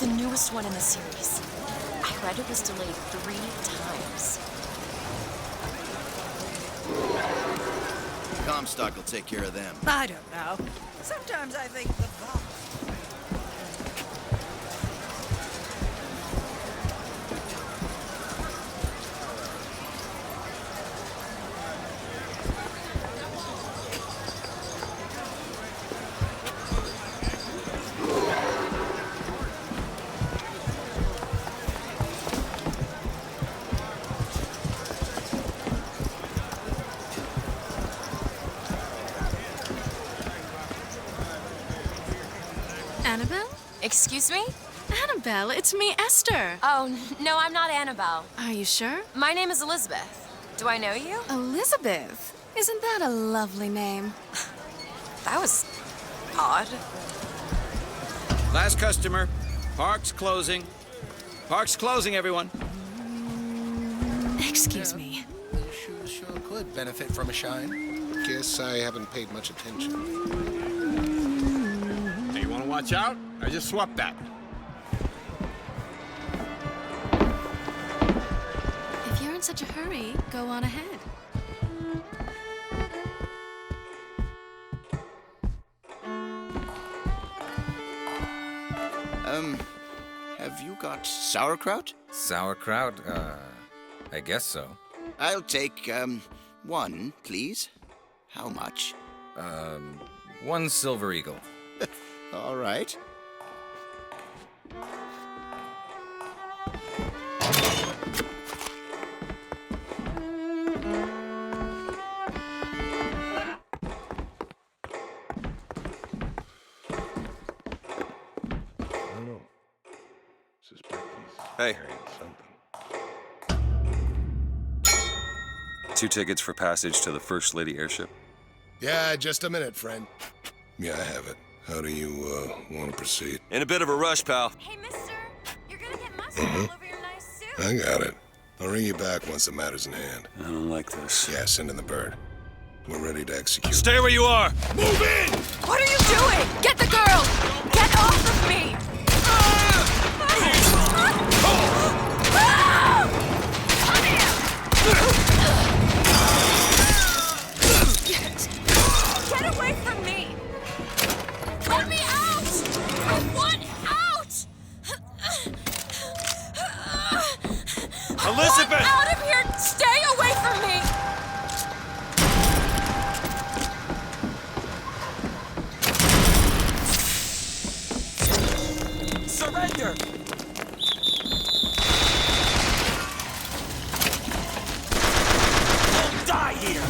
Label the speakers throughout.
Speaker 1: the newest one in the series. I read it was delayed 3 times.
Speaker 2: Comstock will take care of them.
Speaker 3: I don't know. Sometimes I think the boss.
Speaker 4: Annabelle?
Speaker 1: Excuse me?
Speaker 4: Annabelle, it's me, Esther.
Speaker 1: Oh, no, I'm not Annabelle.
Speaker 4: Are you sure?
Speaker 1: My name is Elizabeth. Do I know you?
Speaker 4: Elizabeth. Isn't that a lovely name?
Speaker 1: That was odd.
Speaker 5: Last customer. Park's closing. Park's closing, everyone.
Speaker 4: Excuse me.
Speaker 2: These shoes sure could benefit from a shine.
Speaker 6: Guess I haven't paid much attention.
Speaker 7: Hey, you want to watch out? I just swapped that.
Speaker 4: If you're in such a hurry, go on ahead.
Speaker 2: Have you got sauerkraut?
Speaker 8: Sauerkraut? I guess so.
Speaker 2: I'll take, 1, please. How much?
Speaker 8: 1 silver eagle.
Speaker 2: All right.
Speaker 9: Hey. 2 tickets for passage to the First Lady airship.
Speaker 6: Yeah, just a minute, friend. Yeah, I have it. How do you, want to proceed?
Speaker 9: In a bit of a rush, pal.
Speaker 1: Hey, mister. You're gonna get mustard all over your nice suit.
Speaker 6: I got it. I'll ring you back once the matter's in hand.
Speaker 9: I don't like this.
Speaker 6: Yeah, send in the bird. We're ready to execute.
Speaker 9: Stay where you are!
Speaker 6: Move in!
Speaker 1: What are you doing? Get the girl! Get off of me! Get away from me! Let me out! I want out!
Speaker 9: Elizabeth!
Speaker 1: Out of here! Stay away from me!
Speaker 5: Surrender! You'll die here!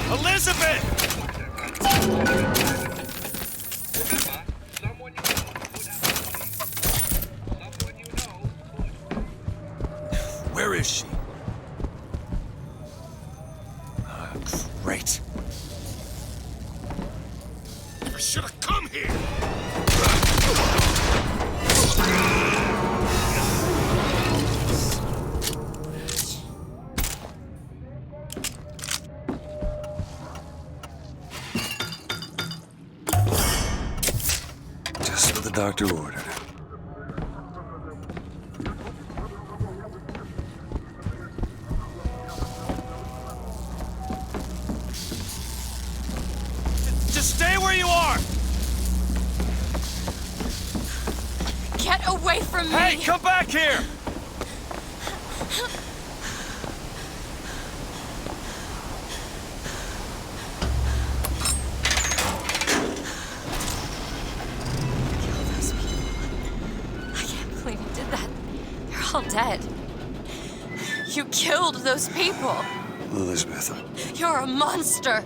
Speaker 5: Elizabeth! Where is she? Great.
Speaker 6: I should have come here!
Speaker 9: Just what the doctor ordered.
Speaker 5: Just stay where you are!
Speaker 1: Get away from me!
Speaker 5: Hey, come back here!
Speaker 1: Kill those people. I can't believe you did that. They're all dead. You killed those people.
Speaker 9: Elizabeth,
Speaker 1: You're a monster.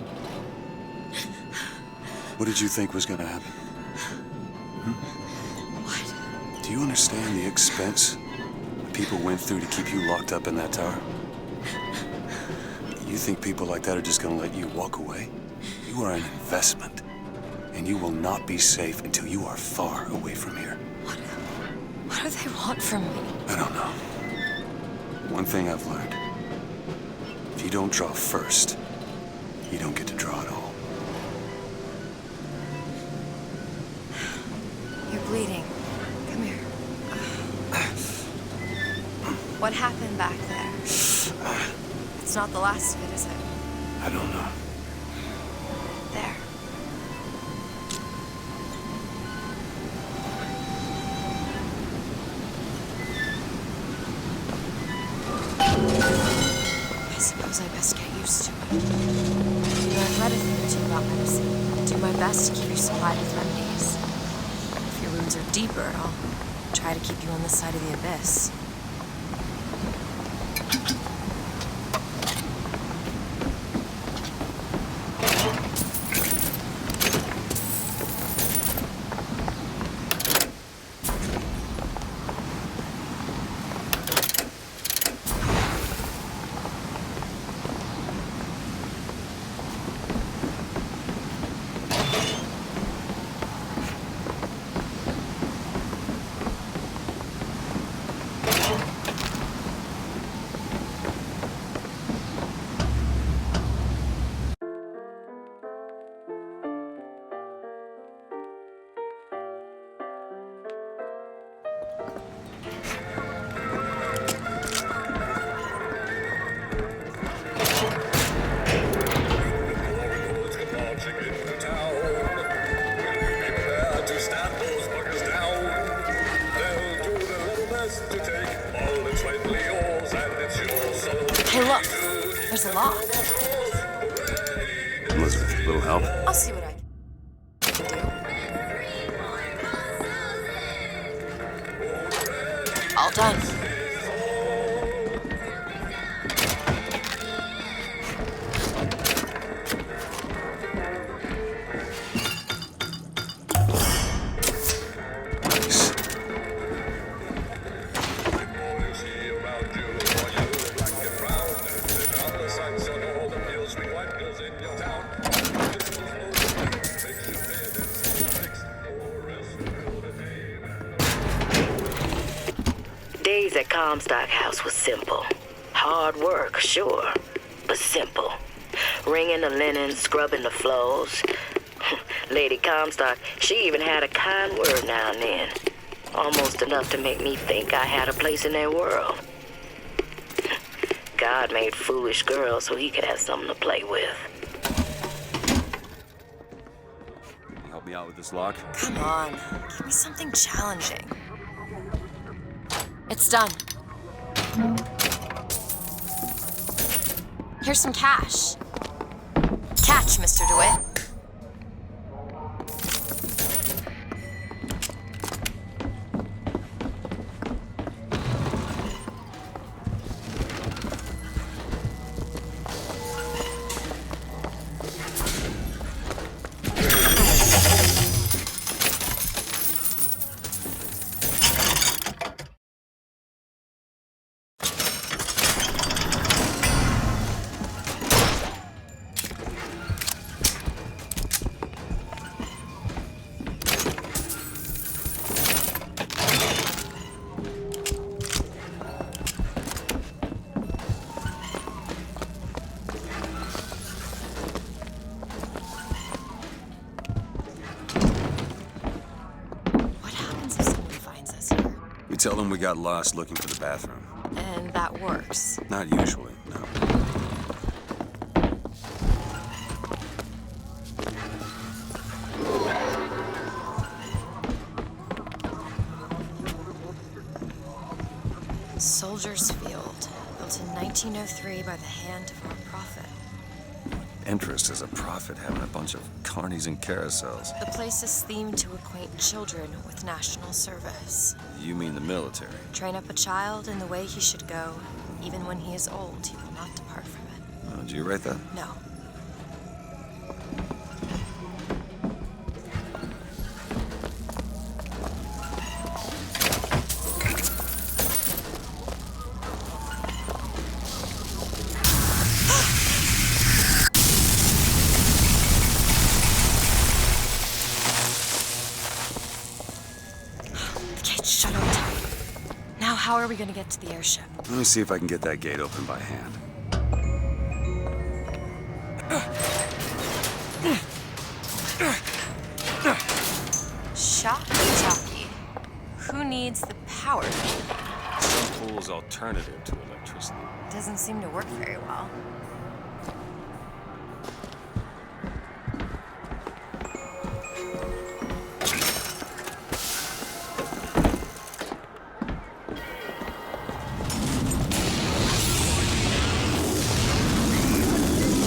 Speaker 9: what did you think was gonna happen?
Speaker 1: What?
Speaker 9: Do you understand the expense the people went through to keep you locked up in that tower? You think people like that are just gonna let you walk away? You are an investment, and you will not be safe until you are far away from here.
Speaker 1: What do they want from me?
Speaker 9: I don't know. One thing I've learned, If you don't draw first, you don't get to draw at all.
Speaker 1: You're bleeding. Come here. What happened back there? It's not the last of it, is it?
Speaker 9: I don't know.
Speaker 1: There. I suppose I best get used to it. You know, I've read a thing or two about medicine. I'll do my best to keep you supplied with remedies. If your wounds are deeper, I'll try to keep you on this side of the abyss. Hey, look. There's a lock.
Speaker 9: Elizabeth, a little help?
Speaker 1: I'll see what I can do. All done.
Speaker 9: Nice.
Speaker 10: Days at Comstock House was simple. Hard work, sure, but simple. Wringing the linen, scrubbing the floors. Lady Comstock, she even had a kind word now and then. Almost enough to make me think I had a place in their world. God made foolish girls so he could have something to play with.
Speaker 9: Help me out with this lock?
Speaker 1: Come on. Give me something challenging. It's done. Here's some cash. Catch, Mr. DeWitt.
Speaker 9: Tell them we got lost looking for the bathroom.
Speaker 1: And that works.
Speaker 9: Not usually, no.
Speaker 1: Soldiers Field, built in 1903 by the hand of our prophet.
Speaker 9: Interest as a prophet having a bunch of carnies and carousels.
Speaker 1: The place is themed to acquaint children with national service.
Speaker 9: You mean the military?
Speaker 1: Train up a child in the way he should go. Even when he is old, he will not depart from it.
Speaker 9: Did you write that?
Speaker 1: No. Shut up tight. Now how are we gonna get to the airship?
Speaker 9: Let me see if I can get that gate open by hand.
Speaker 1: Shock jockey. Who needs the power?
Speaker 11: Some fool's alternative to electricity.
Speaker 1: Doesn't seem to work very well.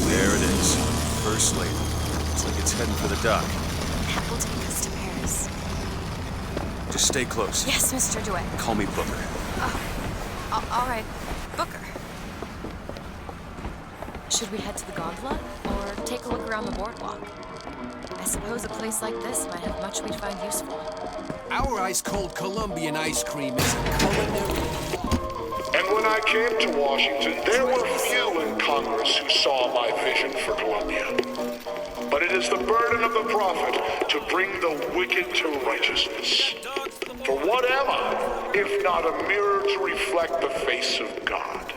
Speaker 9: There it is. First lady. Looks like it's heading for the dock.
Speaker 1: That will take us to Paris.
Speaker 9: Just stay close.
Speaker 1: Yes, Mr. DeWitt.
Speaker 9: Call me Booker.
Speaker 1: All right, Booker. Should we head to the gondola or take a look around the boardwalk? I suppose a place like this might have much we'd find useful.
Speaker 2: Our ice-cold Colombian ice cream is a culinary.
Speaker 12: And when I came to Washington, there were few in Congress who saw my vision for Colombia. But it is the burden of the prophet to bring the wicked to righteousness. For what am I, if not a mirror to reflect the face of God?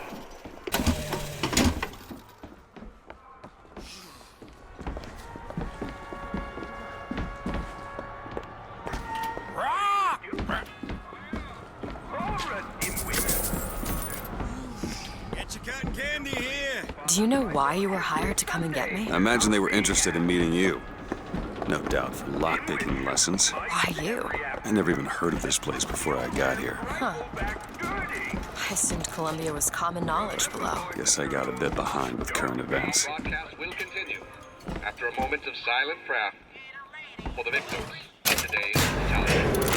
Speaker 1: Do you know why you were hired to come and get me?
Speaker 9: I imagine they were interested in meeting you. No doubt for lockpicking lessons.
Speaker 1: Why you?
Speaker 9: I never even heard of this place before I got here.
Speaker 1: Huh. I assumed Colombia was common knowledge below.
Speaker 9: Guess I got a bit behind with current events.
Speaker 13: Broadcast will continue after a moment of silent prayer for the victims of today's brutality.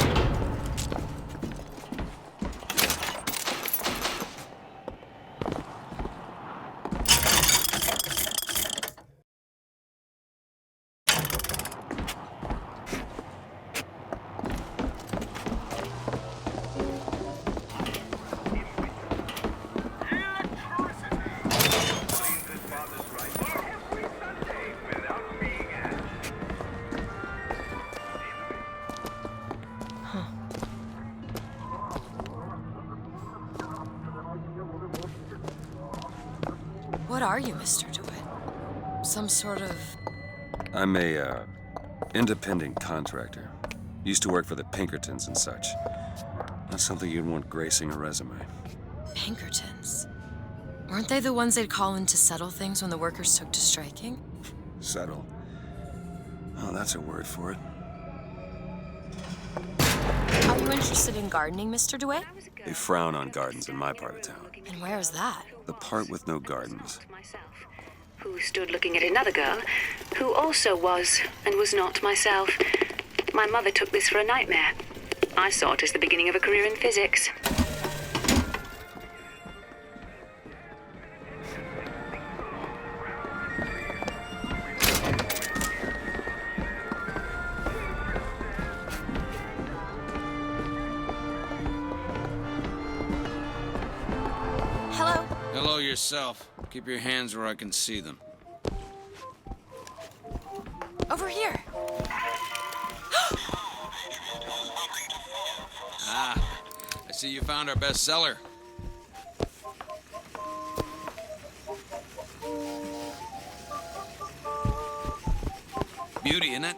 Speaker 1: What are you, Mr. DeWitt? Some sort of...
Speaker 9: I'm a, independent contractor. Used to work for the Pinkertons and such. Not something you'd want gracing a resume.
Speaker 1: Pinkertons? Weren't they the ones they'd call in to settle things when the workers took to striking?
Speaker 9: Settle? Oh, that's a word for it.
Speaker 1: Are you interested in gardening, Mr. DeWitt?
Speaker 9: They frown on gardens in my part of town.
Speaker 1: And where is that?
Speaker 9: The part with no gardens.
Speaker 14: Who stood looking at another girl, who also was and was not myself. My mother took this for a nightmare. I saw it as the beginning of a career in physics.
Speaker 1: Hello?
Speaker 5: Hello yourself. Keep your hands where I can see them.
Speaker 1: Over here.
Speaker 5: Ah, I see you found our bestseller. Beauty, isn't it?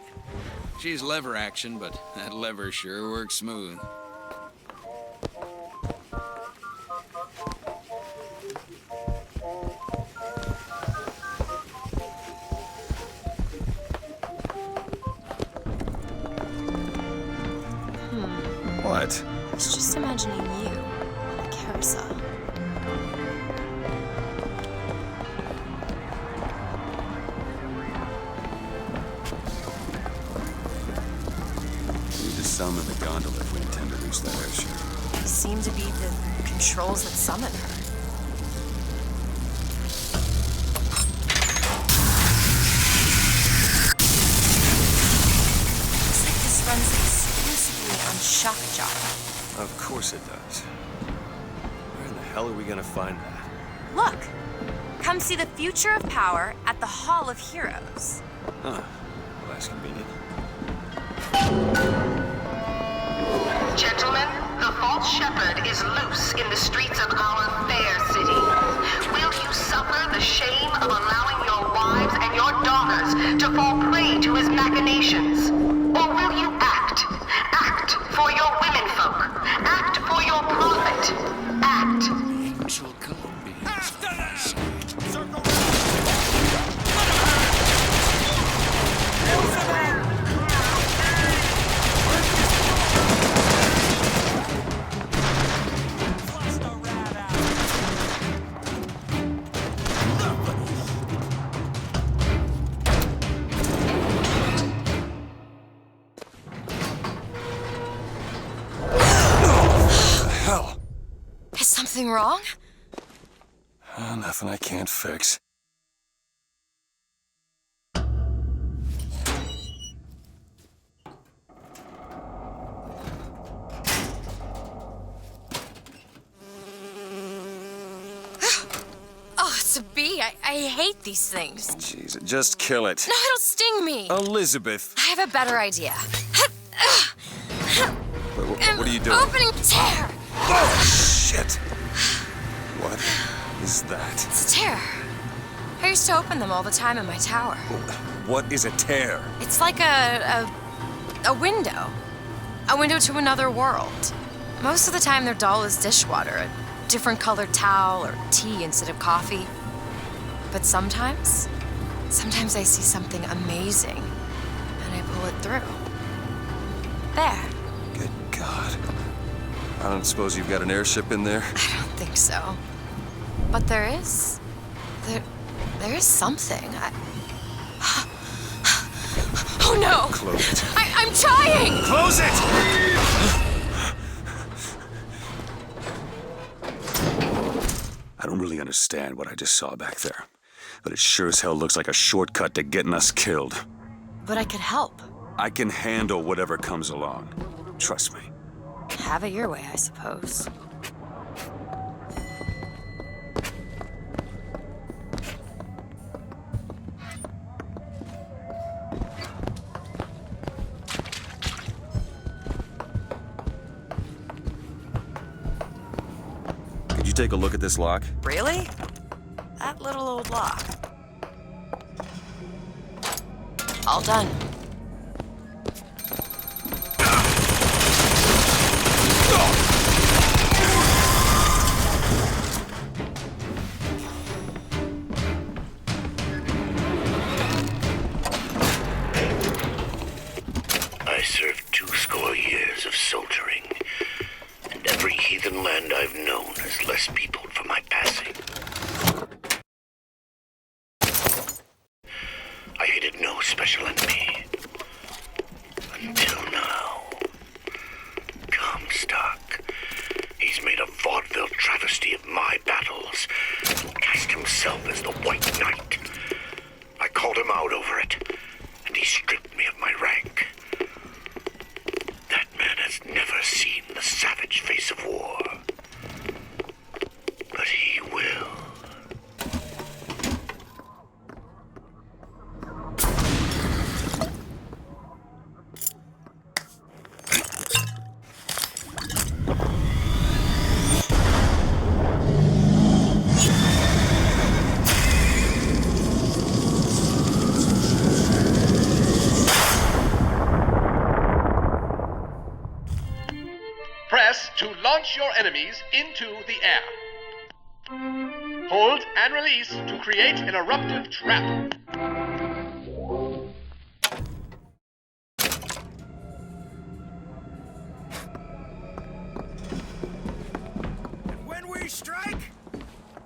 Speaker 5: She's lever action, but that lever sure works smooth.
Speaker 9: What?
Speaker 1: I was just imagining you on a carousel.
Speaker 9: We need to summon the gondola if we intend to reach that airship.
Speaker 1: They seem to be the controls that summon her. Looks like this runs exclusively on shock jockey.
Speaker 11: Of course it does. Where in the hell are we gonna find that?
Speaker 1: Look! Come see the future of power at the Hall of Heroes.
Speaker 11: Huh. Well, that's convenient.
Speaker 15: Gentlemen, the false shepherd is loose in the streets of our fair city. Will you suffer the shame of allowing your wives and your daughters to fall prey to his machinations? Or will you act
Speaker 1: anything wrong?
Speaker 9: Nothing I can't fix.
Speaker 1: Oh, it's a bee. I hate these things.
Speaker 9: Jeez, just kill it.
Speaker 1: No, it'll sting me.
Speaker 9: Elizabeth!
Speaker 1: I have a better idea.
Speaker 9: What are you doing?
Speaker 1: Opening tear!
Speaker 9: Oh, shit! What is that?
Speaker 1: It's a tear. I used to open them all the time in my tower.
Speaker 9: What is a tear?
Speaker 1: It's like a window. A window to another world. Most of the time they're dull as dishwater, a different colored towel or tea instead of coffee. But sometimes I see something amazing and I pull it through. There.
Speaker 9: Good God. I don't suppose you've got an airship in there?
Speaker 1: I don't think so. But there is. There is something. Oh no!
Speaker 9: Close it.
Speaker 1: I'm trying!
Speaker 9: Close it! I don't really understand what I just saw back there, but it sure as hell looks like a shortcut to getting us killed.
Speaker 1: But I could help.
Speaker 9: I can handle whatever comes along. Trust me.
Speaker 1: Have it your way, I suppose.
Speaker 9: Could you take a look at this lock?
Speaker 1: Really? That little old lock. All done.
Speaker 12: I served 20 years of soldiering, and every heathen land I've known has less peopled for my passing. I hated no special enemy. Until now. Comstock. He's made a vaudeville travesty of my battles and cast himself as the White Knight. I called him out over it, and he stripped me of my rank. That man has never seen the savage face of war. But he will.
Speaker 13: Press to launch your enemies into the air. Hold and release to create an eruptive trap.
Speaker 3: When we strike,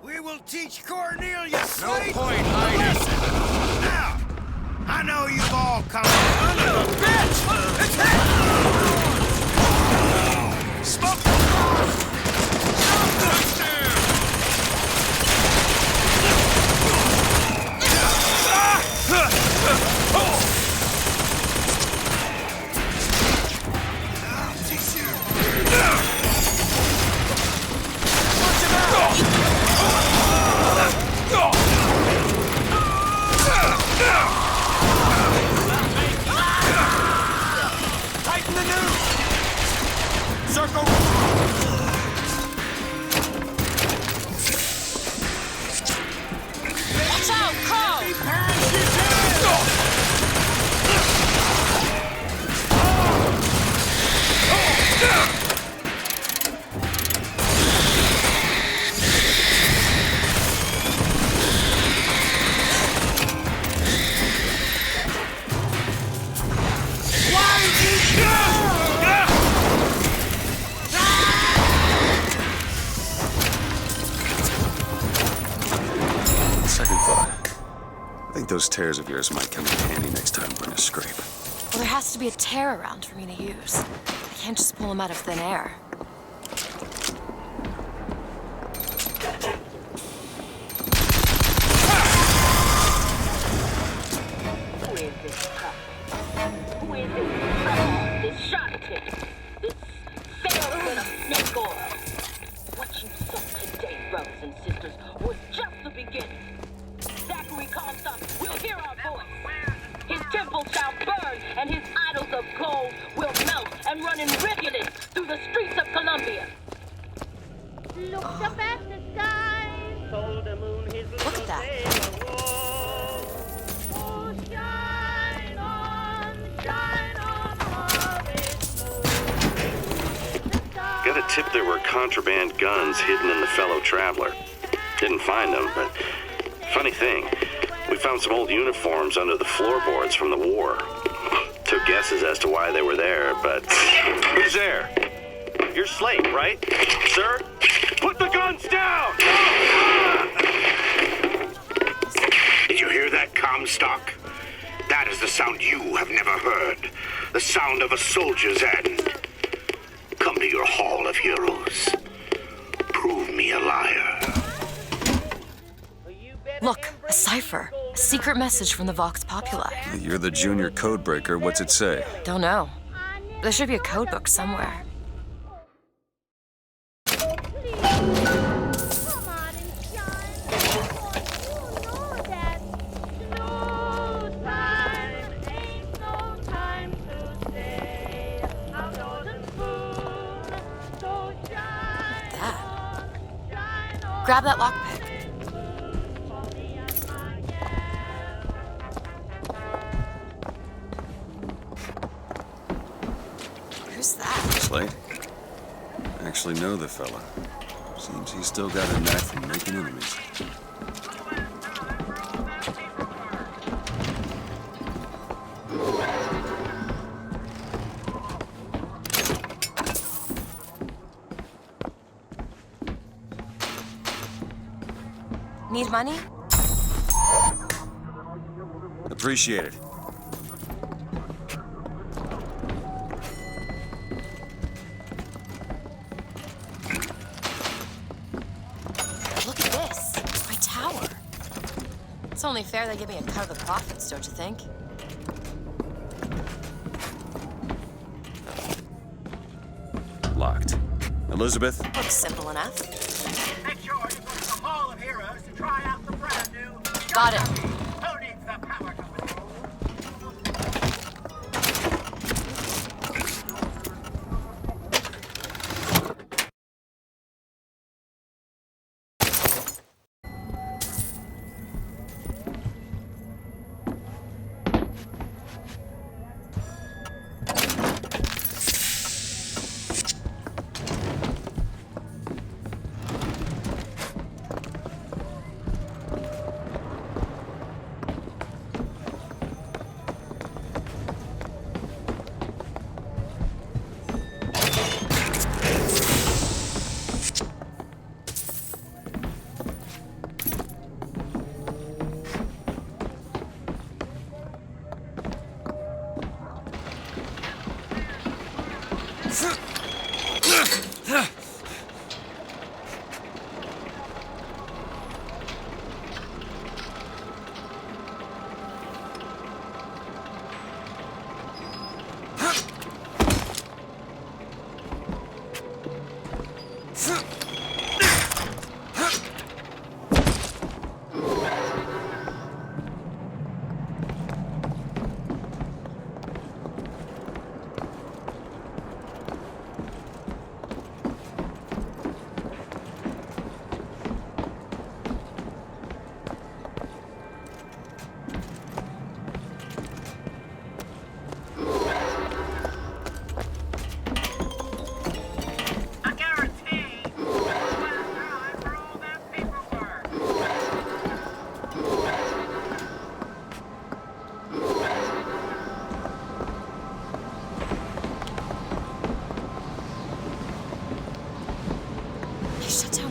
Speaker 3: we will teach Cornelius
Speaker 7: No
Speaker 3: Slate
Speaker 7: point
Speaker 3: a
Speaker 7: hiding.
Speaker 3: lesson. Now, I know you've all come. Under the bitch! It's hit! Smoke! Tighten the noose! Circle!
Speaker 1: Watch out, Cole!
Speaker 9: Second thought. I think those tears of yours might come in handy next time we're in a scrape.
Speaker 1: Well, there has to be a tear around for me to use. I can't just pull them out of thin air.
Speaker 16: tip there were contraband guns hidden in the fellow traveler. Didn't find them, but funny thing, we found some old uniforms under the floorboards from the war. Took guesses as to why they were there, but... Who's there? You're Slate, right? Sir? Put the guns down!
Speaker 3: Did you hear that, Comstock? That is the sound you have never heard. The sound of a soldier's end. Come to your Hall of Heroes. Prove me a liar.
Speaker 1: Look, a cipher. A secret message from the Vox Populi.
Speaker 9: You're the junior codebreaker. What's it say?
Speaker 1: Don't know. There should be a code book somewhere. Grab that lockpick. Who's that?
Speaker 9: Slate? I actually know the fella. Seems he's still got a knack for making enemies.
Speaker 1: Need money?
Speaker 9: Appreciate it.
Speaker 1: Look at this. My tower. It's only fair they give me a cut of the profits, don't you think?
Speaker 9: Locked. Elizabeth?
Speaker 1: Looks simple enough.
Speaker 3: Make sure you go to the Hall of Heroes to try out the brand new...
Speaker 1: Got it.
Speaker 3: Who needs the power company?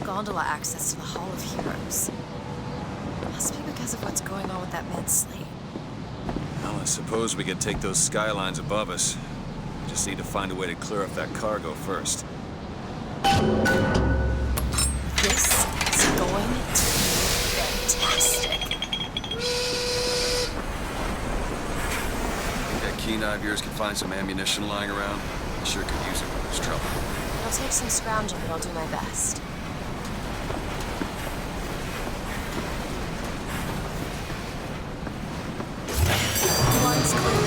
Speaker 1: Gondola access to the Hall of Heroes. Must be because of what's going on with that man Slate.
Speaker 9: Well, I suppose we could take those skylines above us. We just need to find a way to clear up that cargo first.
Speaker 1: This is going to be fantastic.
Speaker 9: Think that keen eye of yours can find some ammunition lying around? I sure could use it when there's trouble.
Speaker 1: It'll take some scrounging, but I'll do my best. One's clear.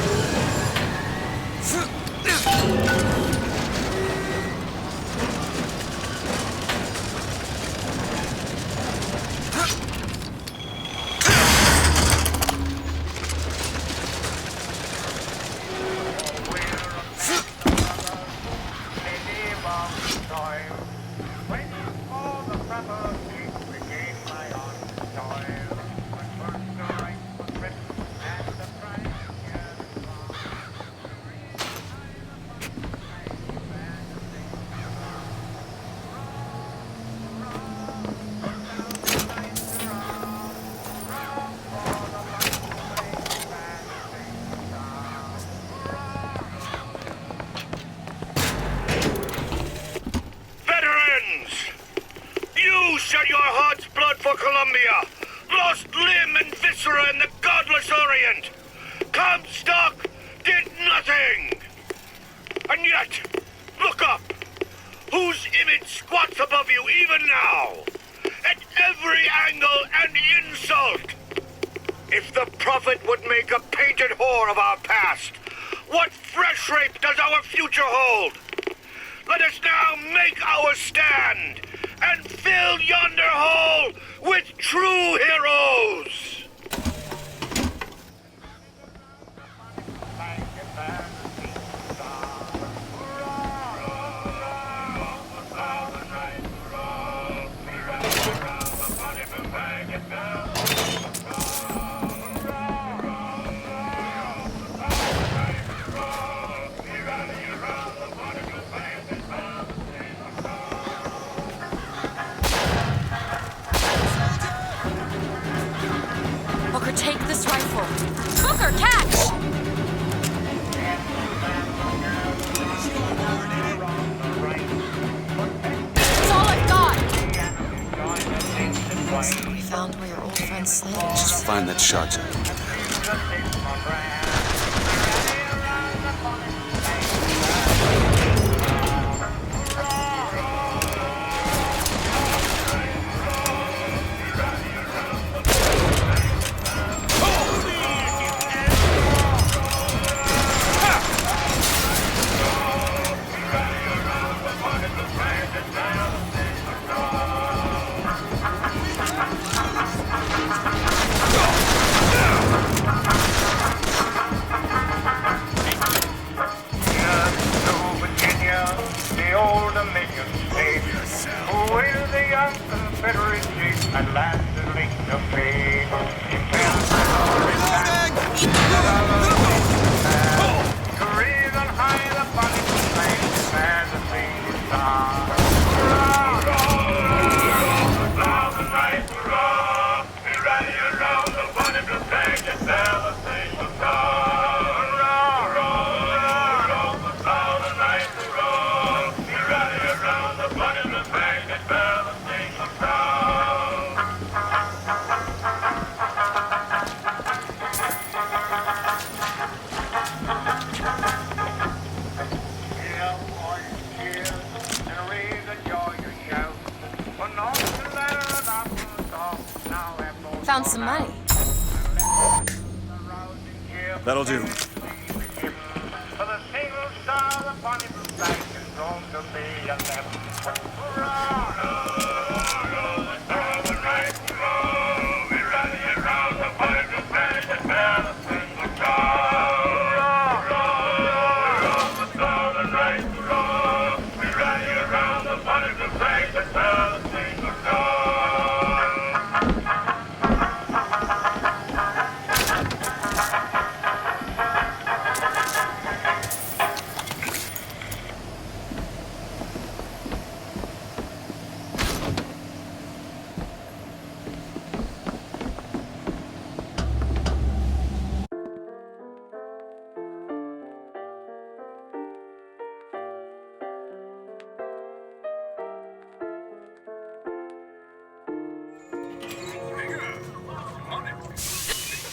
Speaker 3: shed your heart's blood for Columbia, lost limb and viscera in the godless Orient. Comstock did nothing. And yet, look up. Whose image squats above you even now? At every angle and insult. If the prophet would make a painted whore of our past, what fresh rape does our future hold? Let us now make our stand and fill yonder hole with true heroes!
Speaker 1: Booker, take this rifle. Booker, catch! It's all I've got! So we found where your old friend Slade is.
Speaker 9: Just find that shot jacket.
Speaker 1: Found some money.
Speaker 9: That'll do.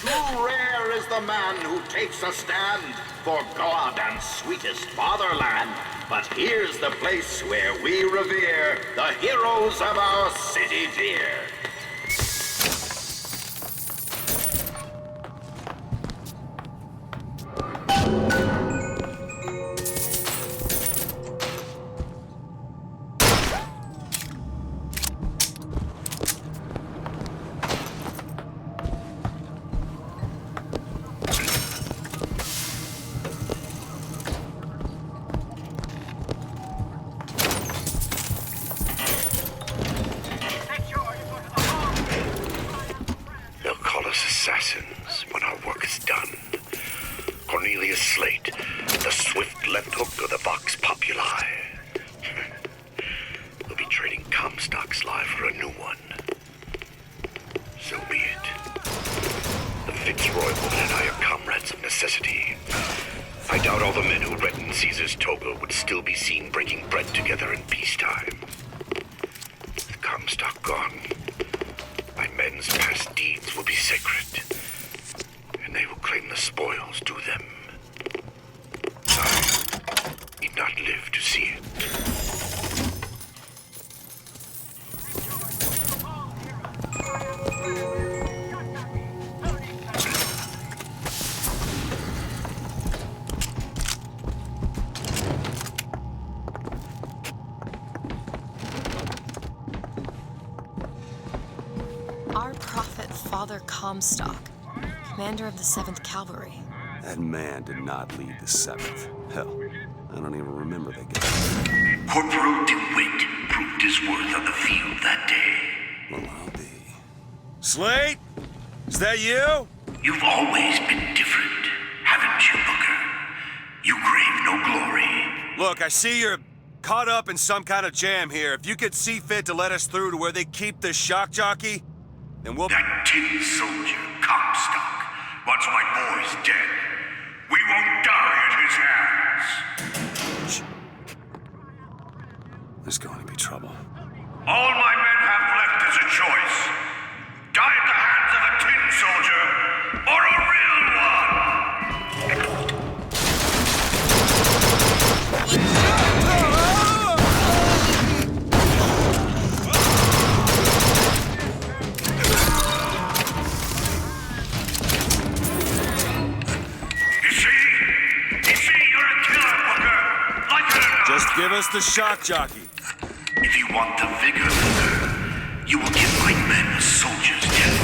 Speaker 3: Too rare is the man who takes a stand for God and sweetest fatherland. But here's the place where we revere the heroes of our city dear. Assassins when our work is done. Cornelius Slate, the swift left hook of the Vox Populi. We'll be trading Comstock's life for a new one. So be it. The Fitzroy woman and I are comrades of necessity. I doubt all the men who reddened Caesar's toga would still be seen breaking bread together in peacetime. The Comstock gone, my men's past deeds will be sacred, and they will claim the spoils due them. I need not live to see it.
Speaker 1: Our prophet, Father Comstock, commander of the 7th Cavalry.
Speaker 9: That man did not lead the 7th. Hell, I don't even remember the guy.
Speaker 3: Corporal DeWitt proved his worth on the field that day.
Speaker 9: Well, I'll be. Slate? Is that you?
Speaker 3: You've always been different, haven't you, Booker? You crave no glory.
Speaker 9: Look, I see you're caught up in some kind of jam here. If you could see fit to let us through to where they keep the shock jockey, then we'll...
Speaker 3: That tin soldier, Comstock, wants my boys dead. We won't die at his hands.
Speaker 9: There's going to be trouble.
Speaker 3: All my men have left is a choice. Die at the hands of a tin soldier, or a real one!
Speaker 9: Just give us the shock jockey.
Speaker 3: If you want the vigor, Booker, you will give my men a soldier's death.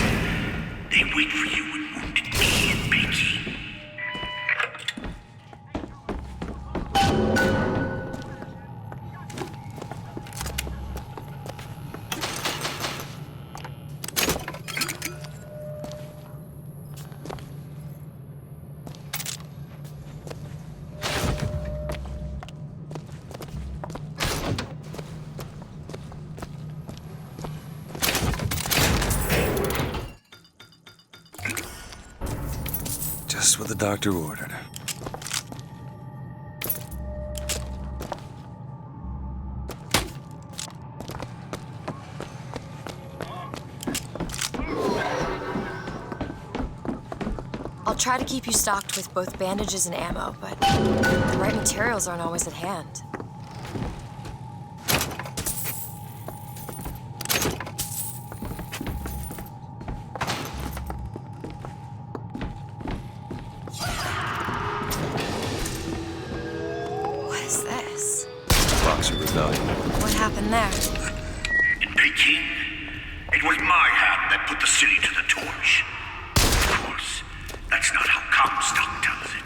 Speaker 3: They wait for you with wounded knee and Beaky.
Speaker 9: Just what the doctor ordered.
Speaker 1: I'll try to keep you stocked with both bandages and ammo, but the right materials aren't always at hand. What is this?
Speaker 9: Boxer Rebellion.
Speaker 1: What happened there?
Speaker 3: In Peking, it was my hand that put the city to the torch. Of course, that's not how Comstock tells it.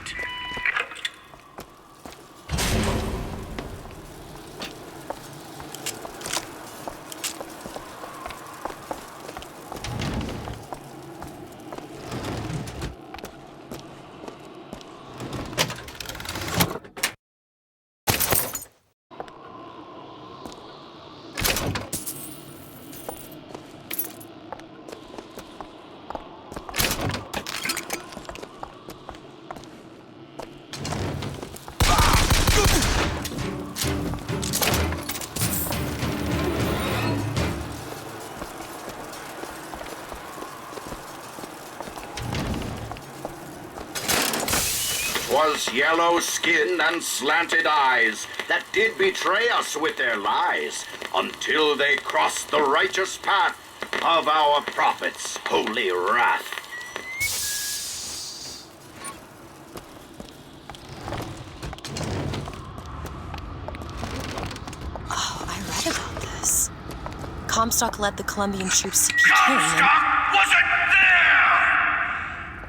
Speaker 17: Was yellow skin and slanted eyes that did betray us with their lies, until they crossed the righteous path of our prophet's holy wrath.
Speaker 1: Oh, I read about this. Comstock led the Colombian troops to Peking and...
Speaker 3: Comstock wasn't there!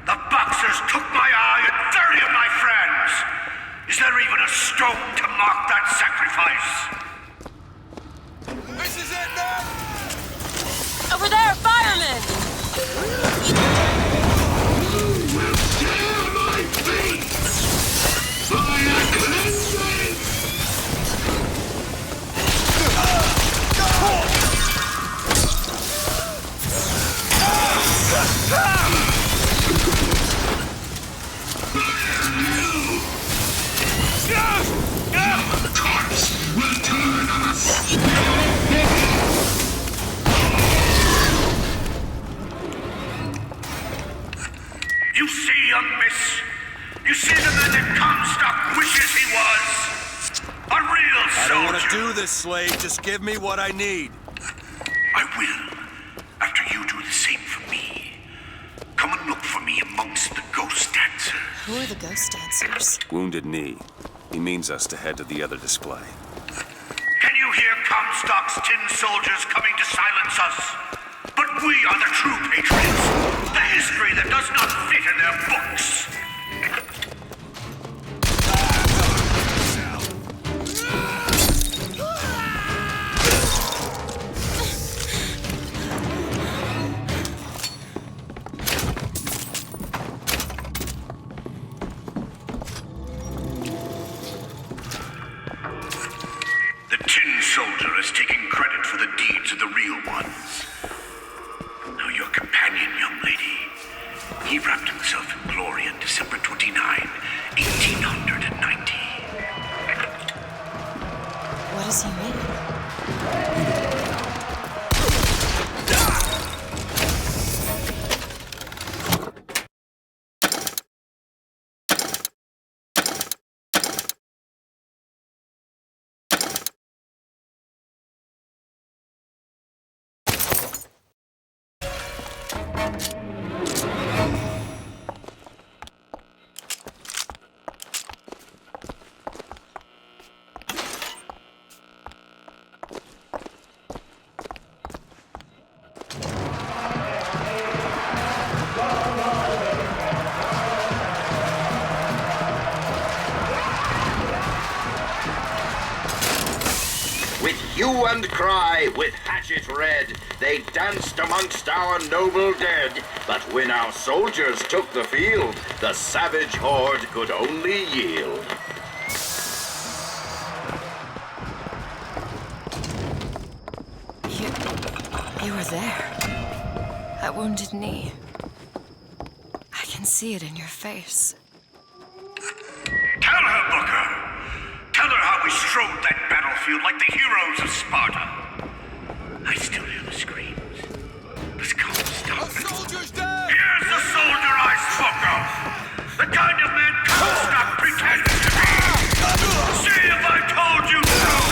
Speaker 3: The Boxers took my eye and 30 of my friends! Is there even a stone to mark that sacrifice?
Speaker 2: This is it, man!
Speaker 1: Over there, firemen!
Speaker 3: You will share my fate! Fire cleansing! The corpse will turn
Speaker 9: I don't want to do this, slave. Just give me what I need.
Speaker 3: I will, after you do the same for me. Come and look for me amongst the ghost dancers.
Speaker 1: Who are the ghost dancers?
Speaker 9: Wounded Knee. He means us to head to the other display.
Speaker 3: Can you hear Comstock's tin soldiers coming to silence us? But we are the true patriots. The history that does not fit in their books. The tin soldier has taken credit for the deeds of the real ones. Now your companion, young lady, he wrapped himself in glory on December 29, 1890.
Speaker 1: What does he mean?
Speaker 17: With hue and cry, with hatchet red, they danced amongst our noble dead. But when our soldiers took the field, the savage horde could only yield.
Speaker 1: You were there. At Wounded Knee. I can see it in your face.
Speaker 3: Tell her, Booker! Tell her how we strode that battlefield like the heroes of Sparta. I still hear the screams. This Comstock. The soldier's dead! Here's the soldier I spoke of! The kind of man Comstock pretends to be! See if I told you so!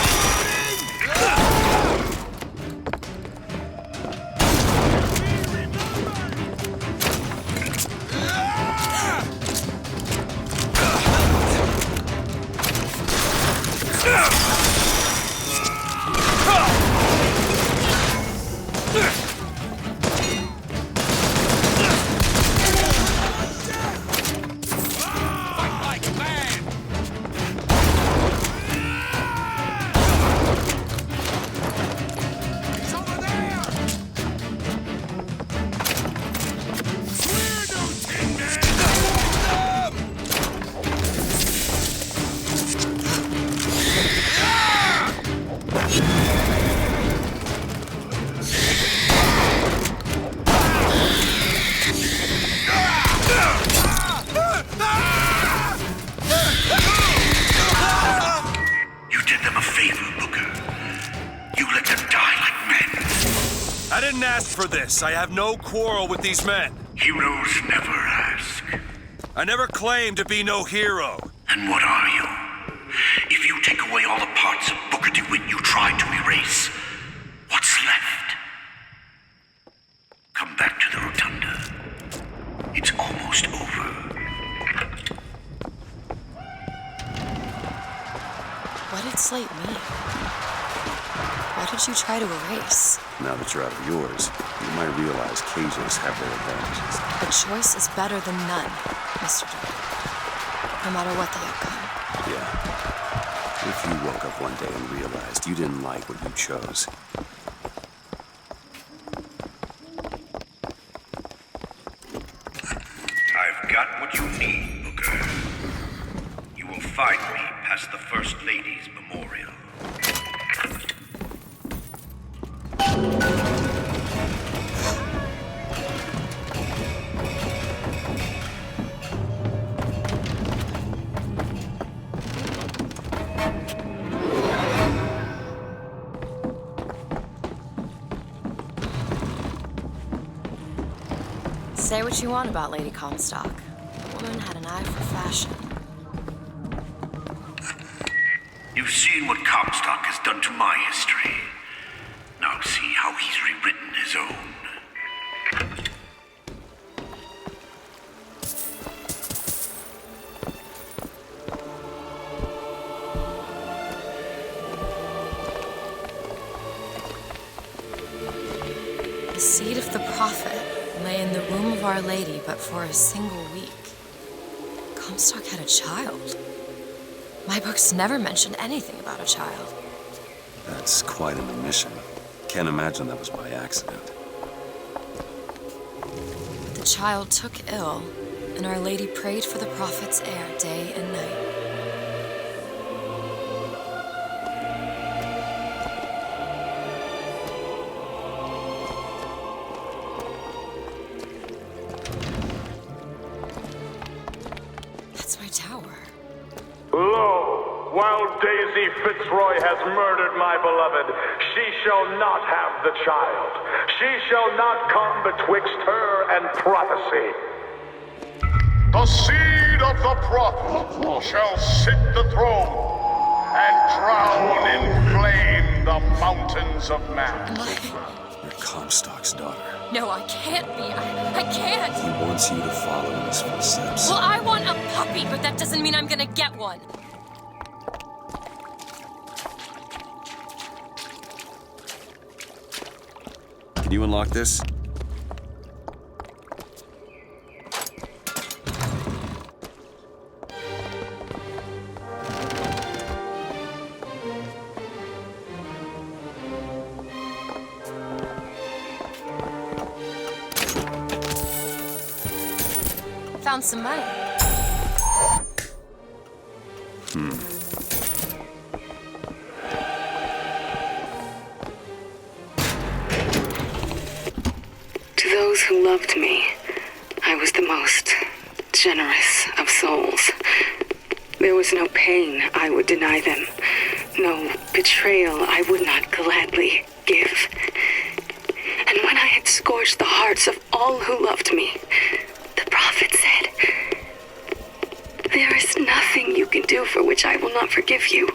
Speaker 9: I didn't ask for this. I have no quarrel with these men.
Speaker 3: Heroes never ask.
Speaker 9: I never claimed to be no hero.
Speaker 3: And what are you? If you take away all the parts of Booker DeWitt you tried to erase, what's left? Come back to the Rotunda. It's almost over.
Speaker 1: What did Slate mean? What did you try to erase?
Speaker 9: Now that you're out of yours, you might realize cages have their advantages.
Speaker 1: A choice is better than none, Mr. DeWitt. No matter what the outcome.
Speaker 9: Yeah. If you woke up one day and realized you didn't like what you chose.
Speaker 3: I've got what you need, Booker. You will find me past the First Lady's memorial.
Speaker 1: Say what you want about Lady Comstock. The woman had an eye for fashion.
Speaker 3: You You've seen what Comstock has done to my history. Now see how he's rewritten his own.
Speaker 1: The seed of the prophet lay in the womb of Our Lady, but for a single week. Comstock had a child. My books never mention anything about a child.
Speaker 9: That's quite an omission. Can't imagine that was by accident.
Speaker 1: The child took ill, and Our Lady prayed for the prophet's heir day and night. That's my tower.
Speaker 12: Lo, while Daisy Fitzroy has murdered my beloved, she shall not have the child. She shall not come betwixt her and prophecy. The seed of the prophet shall sit the throne and drown in flame the mountains of man.
Speaker 9: You're Comstock's daughter.
Speaker 1: No, I can't be. I can't.
Speaker 9: He wants you to follow in his footsteps.
Speaker 1: Well, I want a puppy, but that doesn't mean I'm gonna get one.
Speaker 9: Can you unlock this?
Speaker 1: Found some money.
Speaker 14: To those who loved me, I was the most generous of souls. There was no pain I would deny them, no betrayal I would not gladly give. And when I had scorched the hearts of all who loved me, the prophet said, "There is nothing you can do for which I will not forgive you.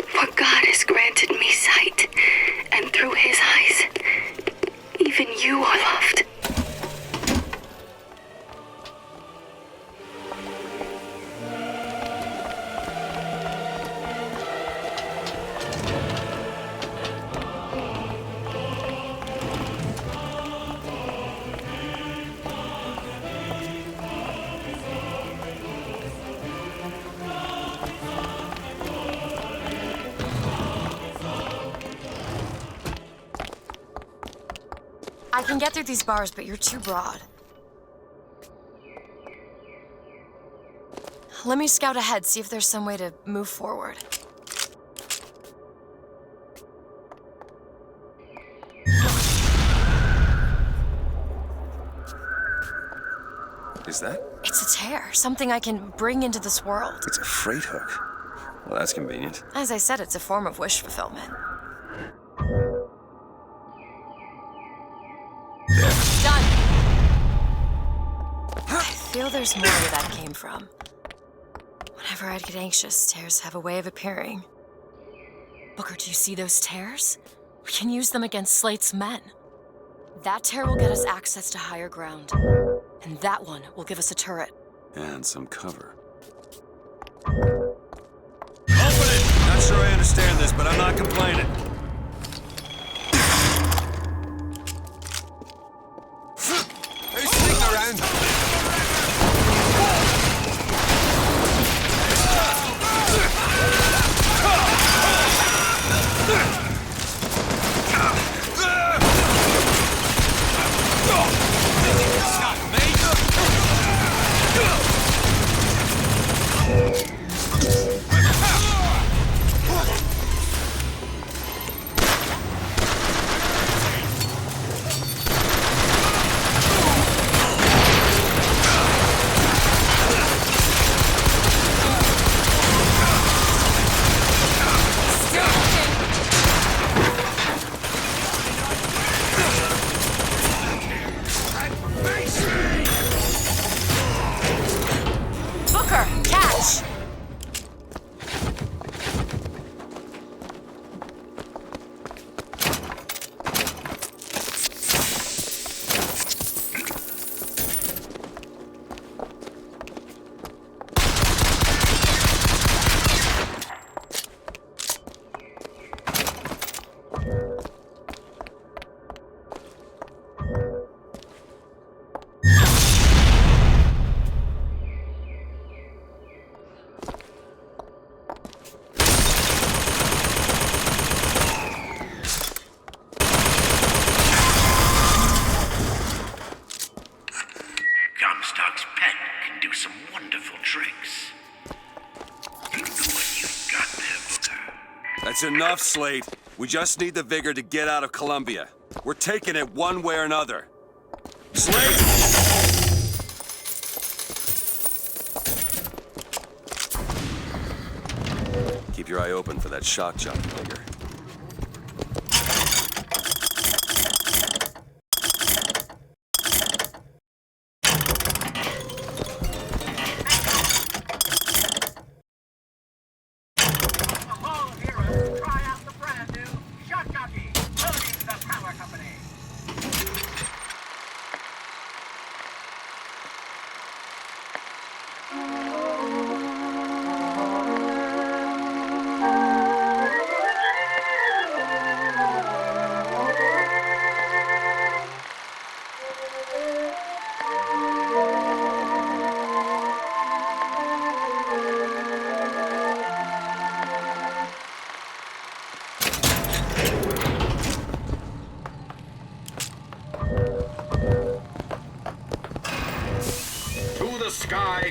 Speaker 14: For God has granted me sight, and through his eyes, even you are loved."
Speaker 1: I can get through these bars, but you're too broad. Let me scout ahead, see if there's some way to move forward.
Speaker 9: Is that?
Speaker 1: It's a tear, something I can bring into this world.
Speaker 9: It's a freight hook. Well, that's convenient.
Speaker 1: As I said, it's a form of wish fulfillment. Done! I feel there's more where that came from. Whenever I'd get anxious, tears have a way of appearing. Booker, do you see those tears? We can use them against Slate's men. That tear will get us access to higher ground. And that one will give us a turret.
Speaker 9: And some cover.
Speaker 5: Open it! Not sure I understand this, but I'm not complaining.
Speaker 2: Who's sneaking around?
Speaker 9: It's enough, Slate. We just need the vigor to get out of Columbia. We're taking it one way or another. Slate! Keep your eye open for that shock jump, Vigor.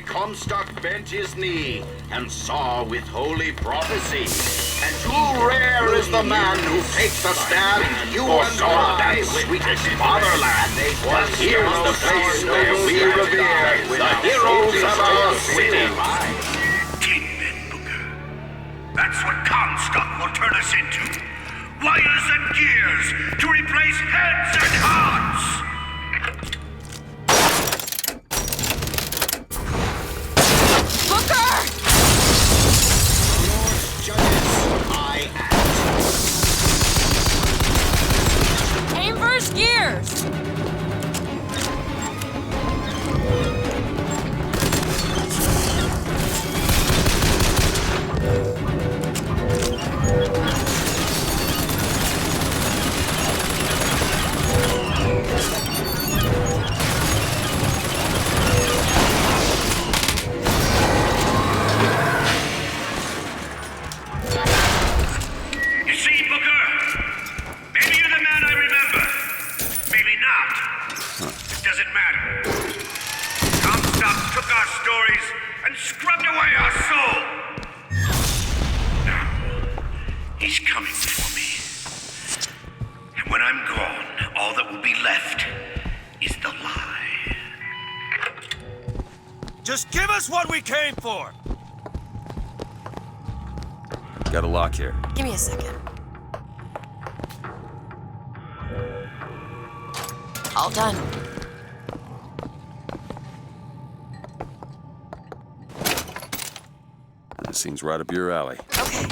Speaker 17: Comstock bent his knee and saw with holy prophecy. And too rare is the man who takes a stand you and I, sweetest fatherland. For here's the place where we revere the heroes of our city.
Speaker 3: 10 men, Booker. That's what Comstock will turn us into. Wires and gears to replace heads and hearts.
Speaker 1: Gears!
Speaker 9: Just give us what we came for! Got a lock here.
Speaker 1: Give me a second. All done.
Speaker 9: This seems right up your alley.
Speaker 1: Okay.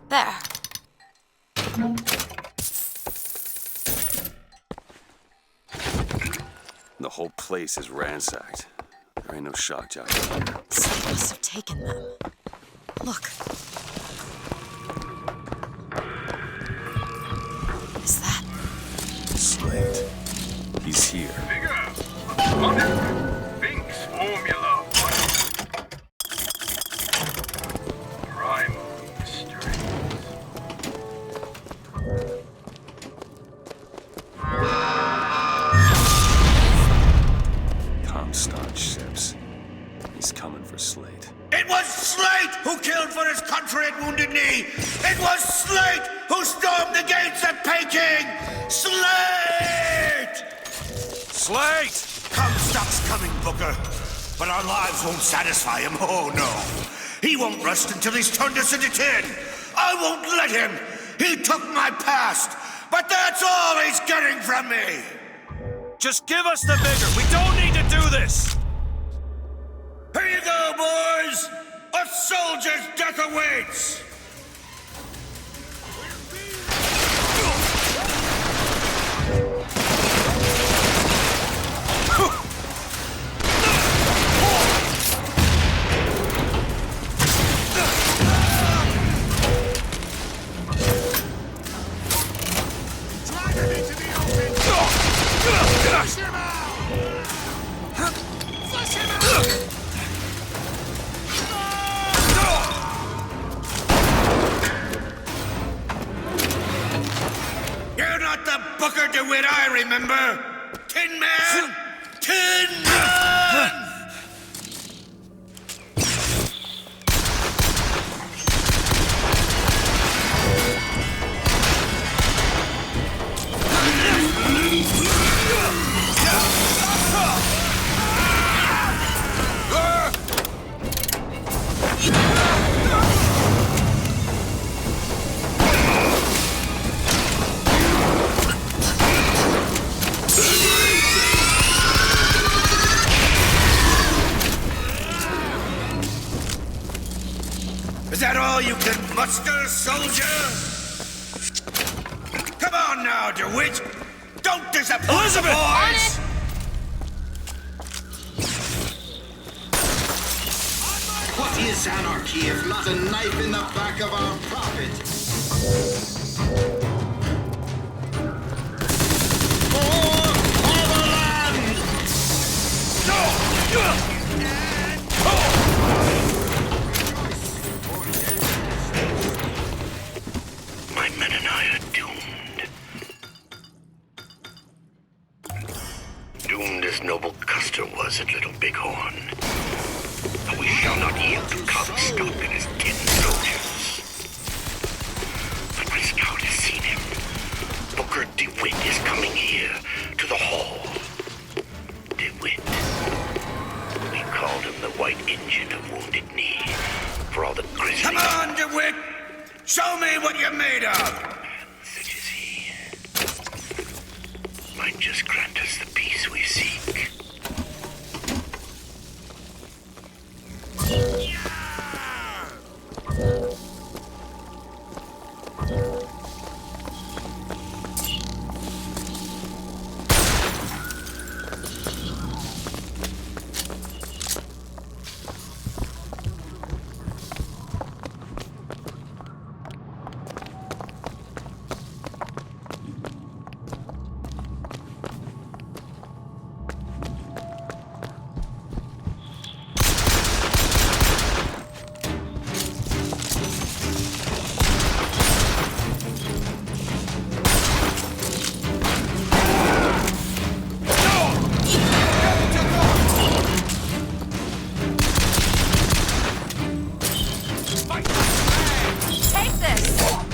Speaker 1: There.
Speaker 9: The whole place is ransacked. There ain't no shock jock in here.
Speaker 1: Someone must have taken them. Look. Is that...
Speaker 9: Slate. He's here.
Speaker 12: Binks formula. Primal mysteries.
Speaker 9: Comstock ships. He's coming for Slate.
Speaker 3: It was Slate who killed for his country at Wounded Knee! It was Slate who stormed the gates at Peking! Slate!
Speaker 9: Slate!
Speaker 3: Comstock's coming, Booker. But our lives won't satisfy him, oh no. He won't rest until he's turned us into tin. I won't let him. He took my past, but that's all he's getting from me.
Speaker 9: Just give us the vigor. We don't need to do this.
Speaker 3: Here you go, boys. A soldier's death awaits.
Speaker 12: Flush him out! Flush him out!
Speaker 3: You're not the Booker DeWitt I remember! Tin Man! Tin Man!
Speaker 17: all you can muster, soldier? Come on now, DeWitt! Don't disappoint
Speaker 2: Elizabeth!
Speaker 17: the boys! What is anarchy if not a knife in the back of our prophet?
Speaker 3: My men and I are doomed. Doomed as Noble Custer was at Little Bighorn. But we shall not yield to Comstock and his 10 soldiers. But my scout has seen him. Booker DeWitt is coming here, to the hall. DeWitt. We called him the White Injun of Wounded Knee, for all the grisly...
Speaker 17: Come on, DeWitt! Show me what you're made of!
Speaker 3: Such as he might just grant us the peace we seek.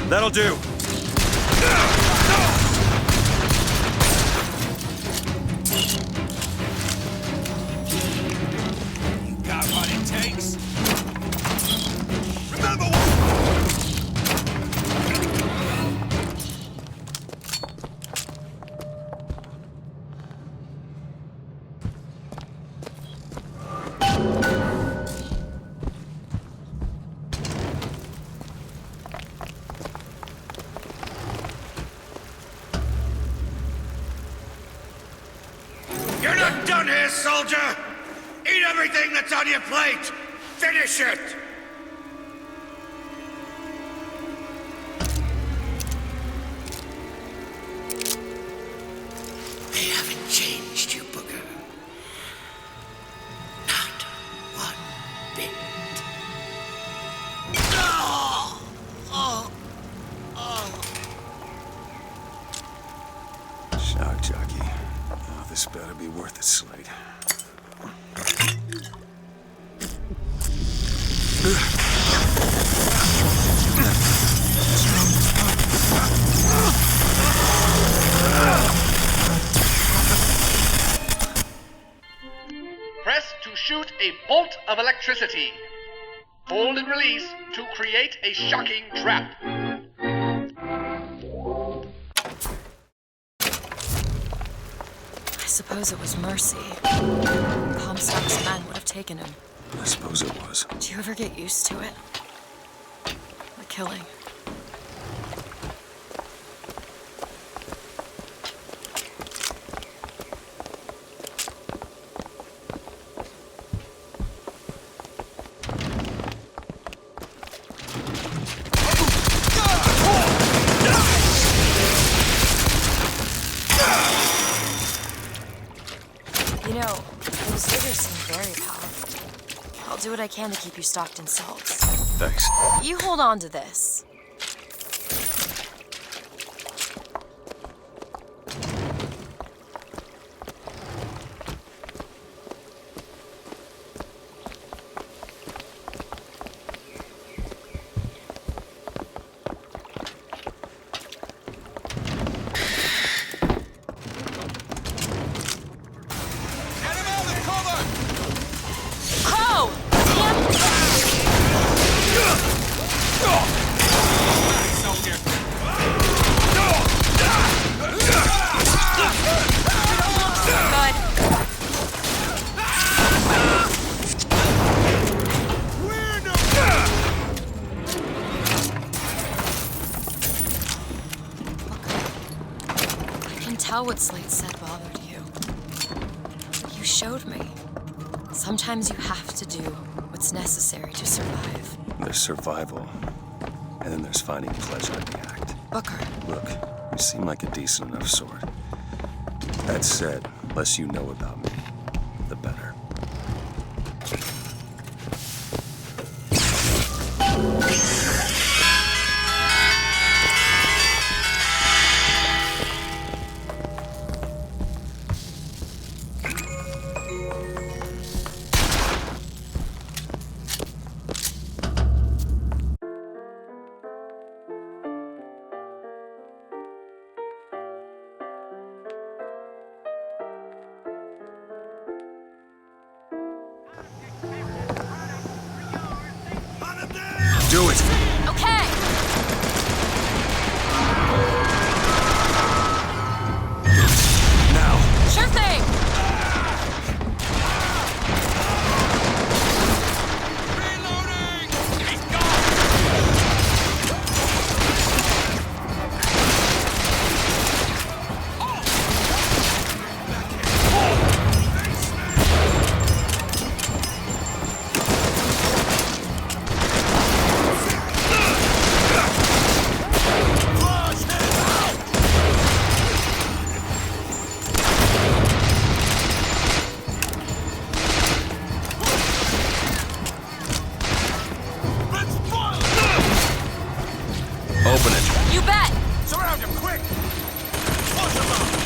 Speaker 9: That'll do.
Speaker 2: You got what it takes. Remember
Speaker 17: You're not done here, soldier! Eat everything that's on your plate! Finish it! They haven't changed you, Booker. Not one bit. Oh! Oh! Oh!
Speaker 9: Shock jockey. Oh, this better be worth its slate.
Speaker 13: Press to shoot a bolt of electricity. Hold and release to create a shocking trap.
Speaker 1: I suppose it was mercy. Comstock's men would have taken him.
Speaker 9: I suppose it was.
Speaker 1: Do you ever get used to it? The killing. You know, those diggers seem very powerful. I'll do what I can to keep you stocked in salts.
Speaker 9: Thanks.
Speaker 1: You hold on to this. Crow! Damn! tell what Slate said bothered you. You showed me. Sometimes you have to do what's necessary to survive.
Speaker 9: There's survival, and then there's finding pleasure in the act.
Speaker 1: Booker.
Speaker 9: Look, you seem like a decent enough sort. That said, less you know about me, the better. Do it!
Speaker 1: Okay!
Speaker 9: Now!
Speaker 1: Sure thing!
Speaker 9: Open it.
Speaker 1: You bet!
Speaker 2: Surround him, quick! Push him up!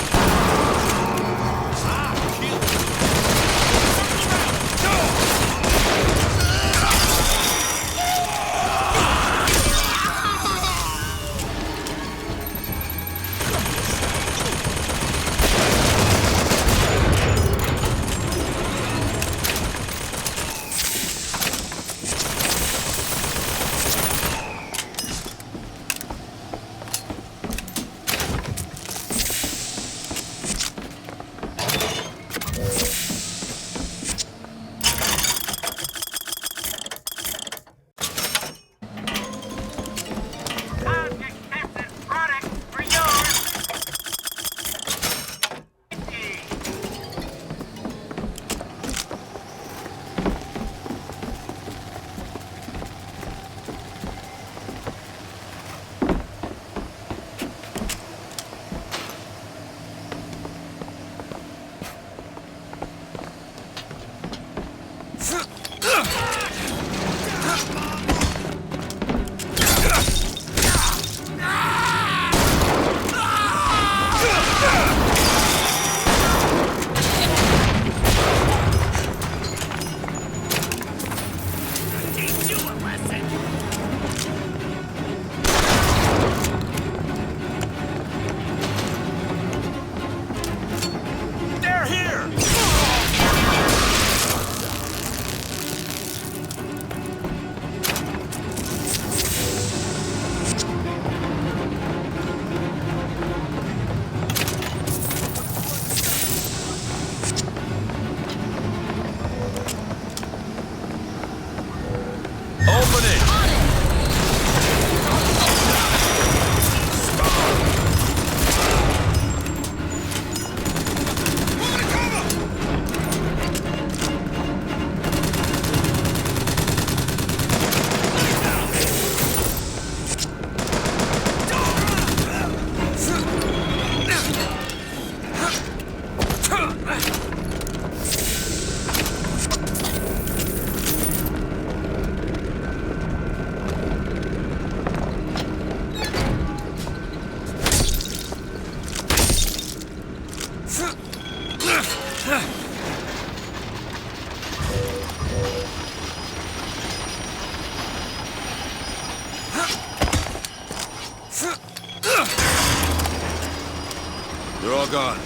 Speaker 9: They're all gone.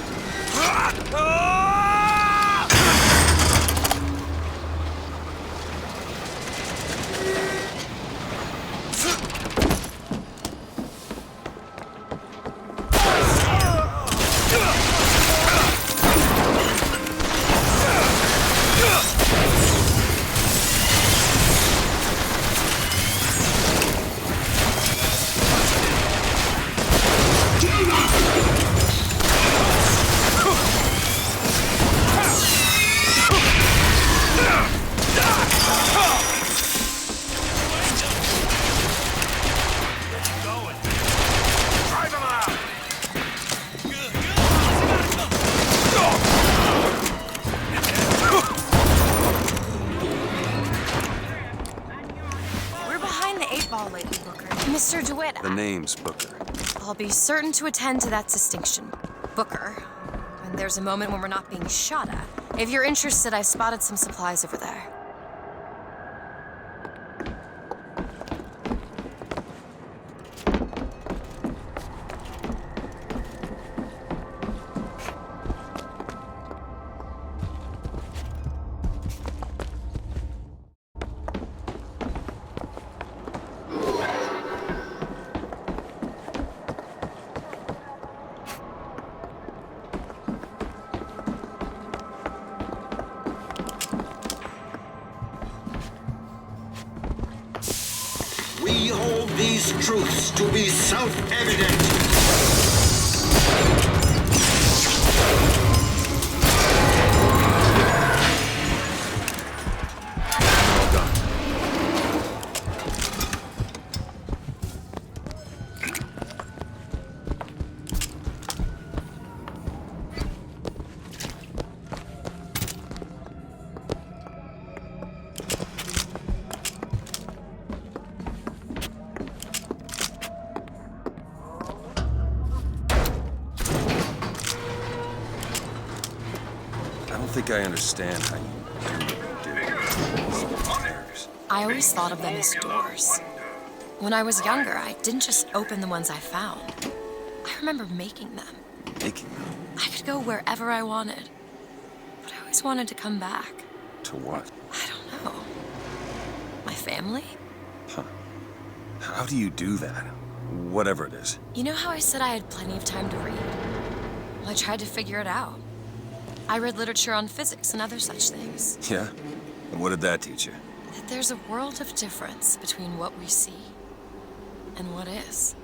Speaker 1: Mr. DeWitt,
Speaker 9: The name's Booker.
Speaker 1: I'll be certain to attend to that distinction. Booker. When there's a moment when we're not being shot at. If you're interested, I've spotted some supplies over there.
Speaker 17: We hold these truths to be self-evident.
Speaker 9: I don't think I understand how you do what you do.
Speaker 1: I always thought of them as doors. When I was younger, I didn't just open the ones I found. I remember making them.
Speaker 9: Making them?
Speaker 1: I could go wherever I wanted. But I always wanted to come back.
Speaker 9: To what?
Speaker 1: I don't know. My family?
Speaker 9: Huh. How do you do that? Whatever it is.
Speaker 1: You know how I said I had plenty of time to read? Well, I tried to figure it out. I read literature on physics and other such things.
Speaker 9: Yeah? And what did that teach you?
Speaker 1: That there's a world of difference between what we see and what is.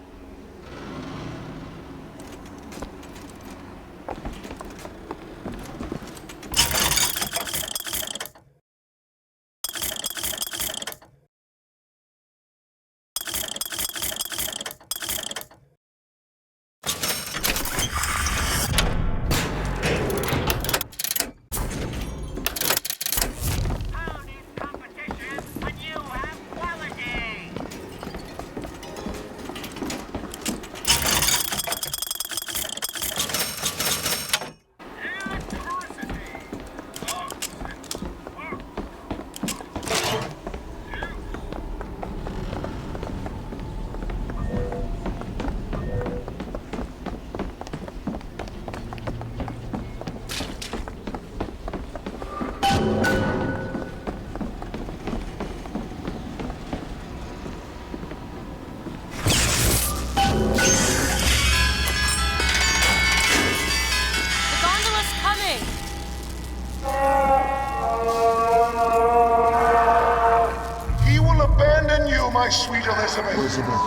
Speaker 12: My sweet Elizabeth.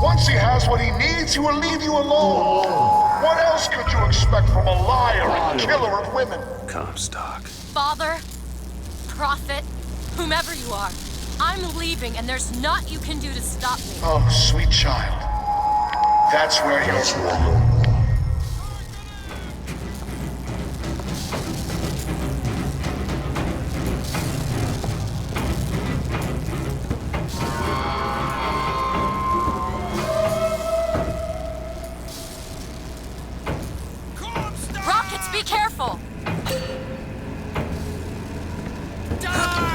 Speaker 12: Once he has what he needs, he will leave you alone. What else could you expect from a liar and killer of women?
Speaker 9: Comstock.
Speaker 1: Father, prophet, whomever you are, I'm leaving and there's naught you can do to stop me.
Speaker 12: Oh, sweet child. That's where you're...
Speaker 1: Be careful! Die!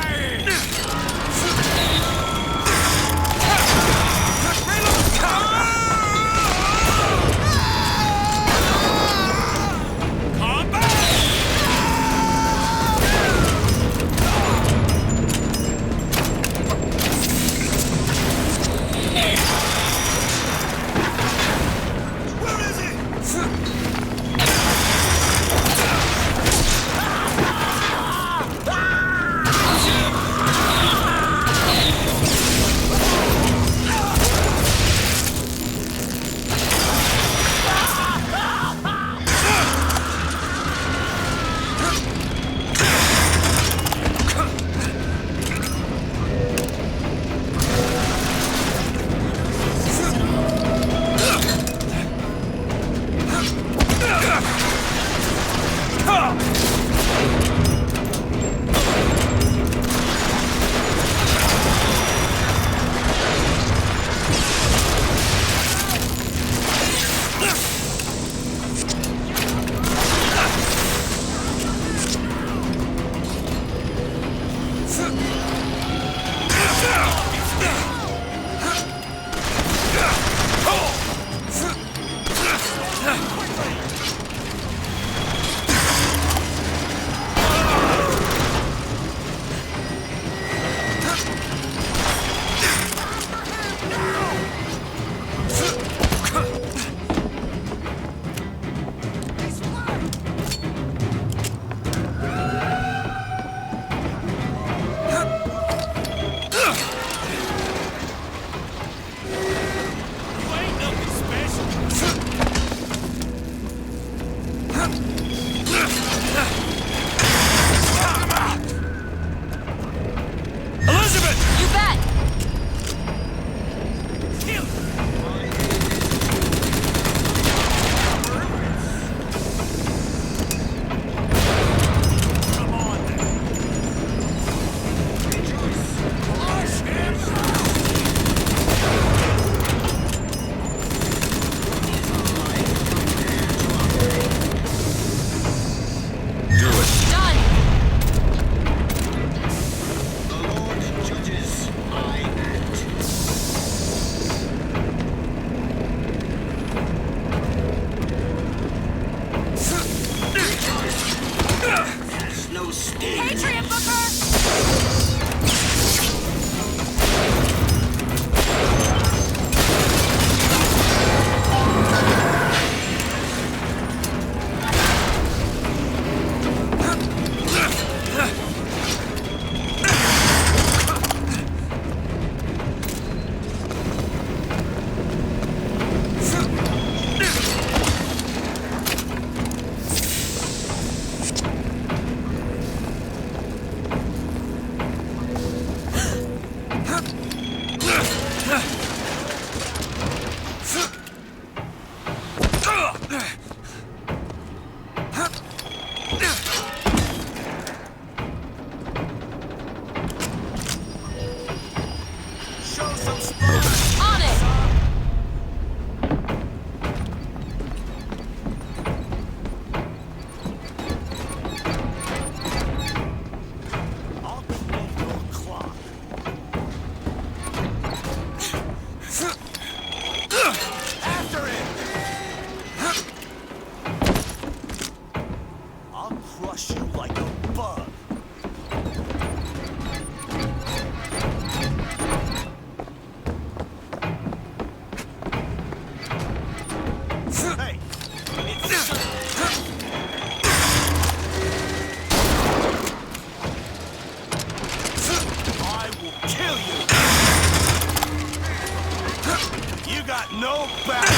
Speaker 18: You got no back!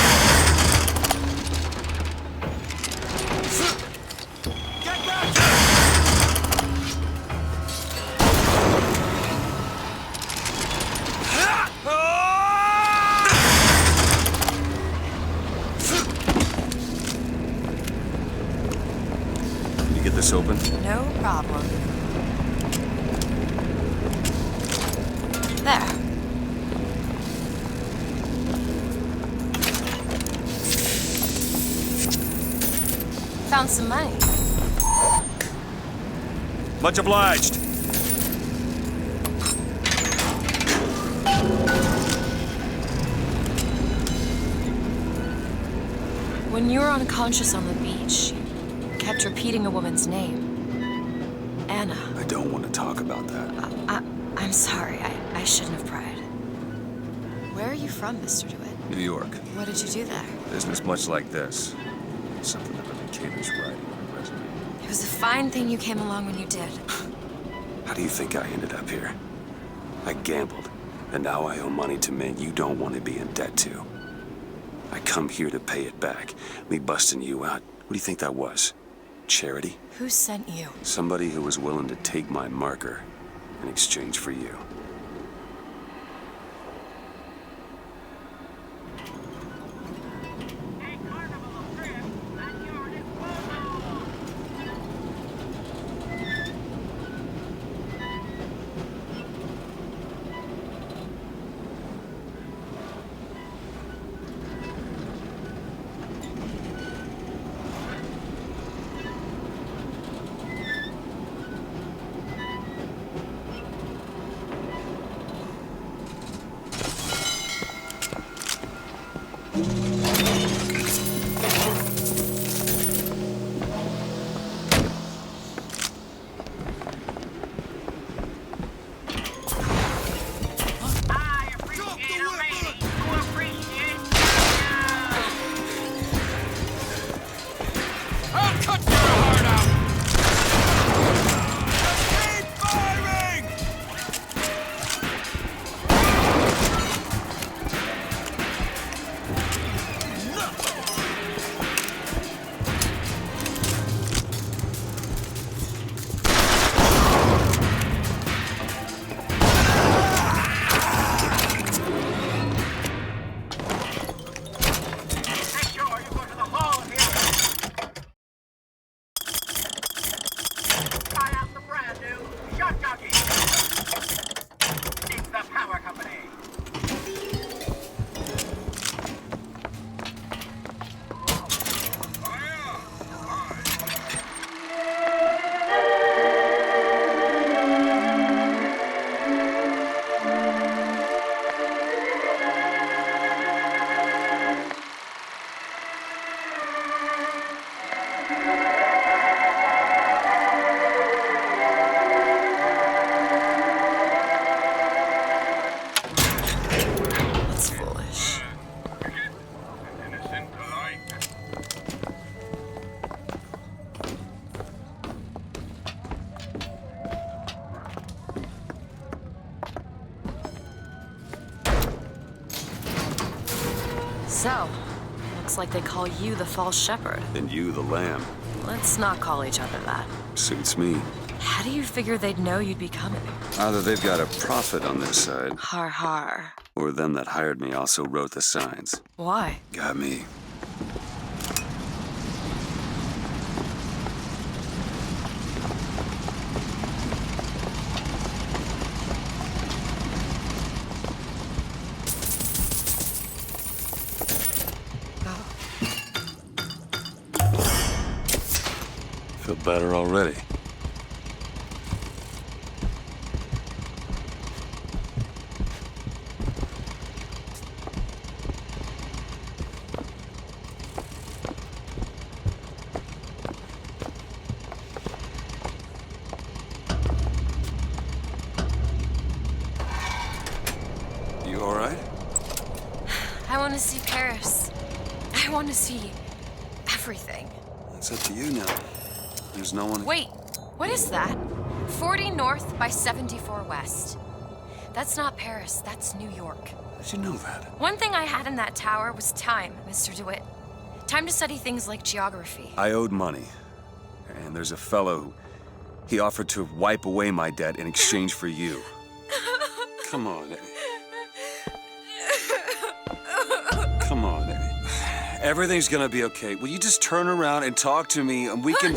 Speaker 18: Get back here!
Speaker 9: Can you get this open?
Speaker 1: No problem. There. Found some money.
Speaker 9: Much obliged.
Speaker 1: When you were unconscious on the beach, you kept repeating a woman's name. Anna.
Speaker 9: I don't want to talk about that.
Speaker 1: I'm sorry. I shouldn't have pried. Where are you from, Mr. DeWitt?
Speaker 9: New York.
Speaker 1: What did you do there?
Speaker 9: Business much like this. Something that really caters writing on a resume.
Speaker 1: It was a fine thing you came along when you did.
Speaker 9: How do you think I ended up here? I gambled, and now I owe money to men you don't want to be in debt to. I come here to pay it back. Me busting you out, what do you think that was? Charity?
Speaker 1: Who sent you?
Speaker 9: Somebody who was willing to take my marker in exchange for you.
Speaker 1: So, looks like they call you the false shepherd.
Speaker 9: And you the lamb.
Speaker 1: Let's not call each other that.
Speaker 9: Suits me.
Speaker 1: How do you figure they'd know you'd be coming?
Speaker 9: Either they've got a prophet on their side,
Speaker 1: Har har.
Speaker 9: or them that hired me also wrote the signs.
Speaker 1: Why?
Speaker 9: Got me. Feel better already. You all right?
Speaker 1: I want to see Paris. I want to see everything.
Speaker 9: It's up to you now. There's no one...
Speaker 1: Wait, what is that? 40 north by 74 west. That's not Paris, that's New York.
Speaker 9: How'd you know that?
Speaker 1: One thing I had in that tower was time, Mr. DeWitt. Time to study things like geography.
Speaker 9: I owed money. And there's a fellow he offered to wipe away my debt in exchange for you. Come on, Eddie. Come on, Eddie. Everything's gonna be okay. Will you just turn around and talk to me and we can...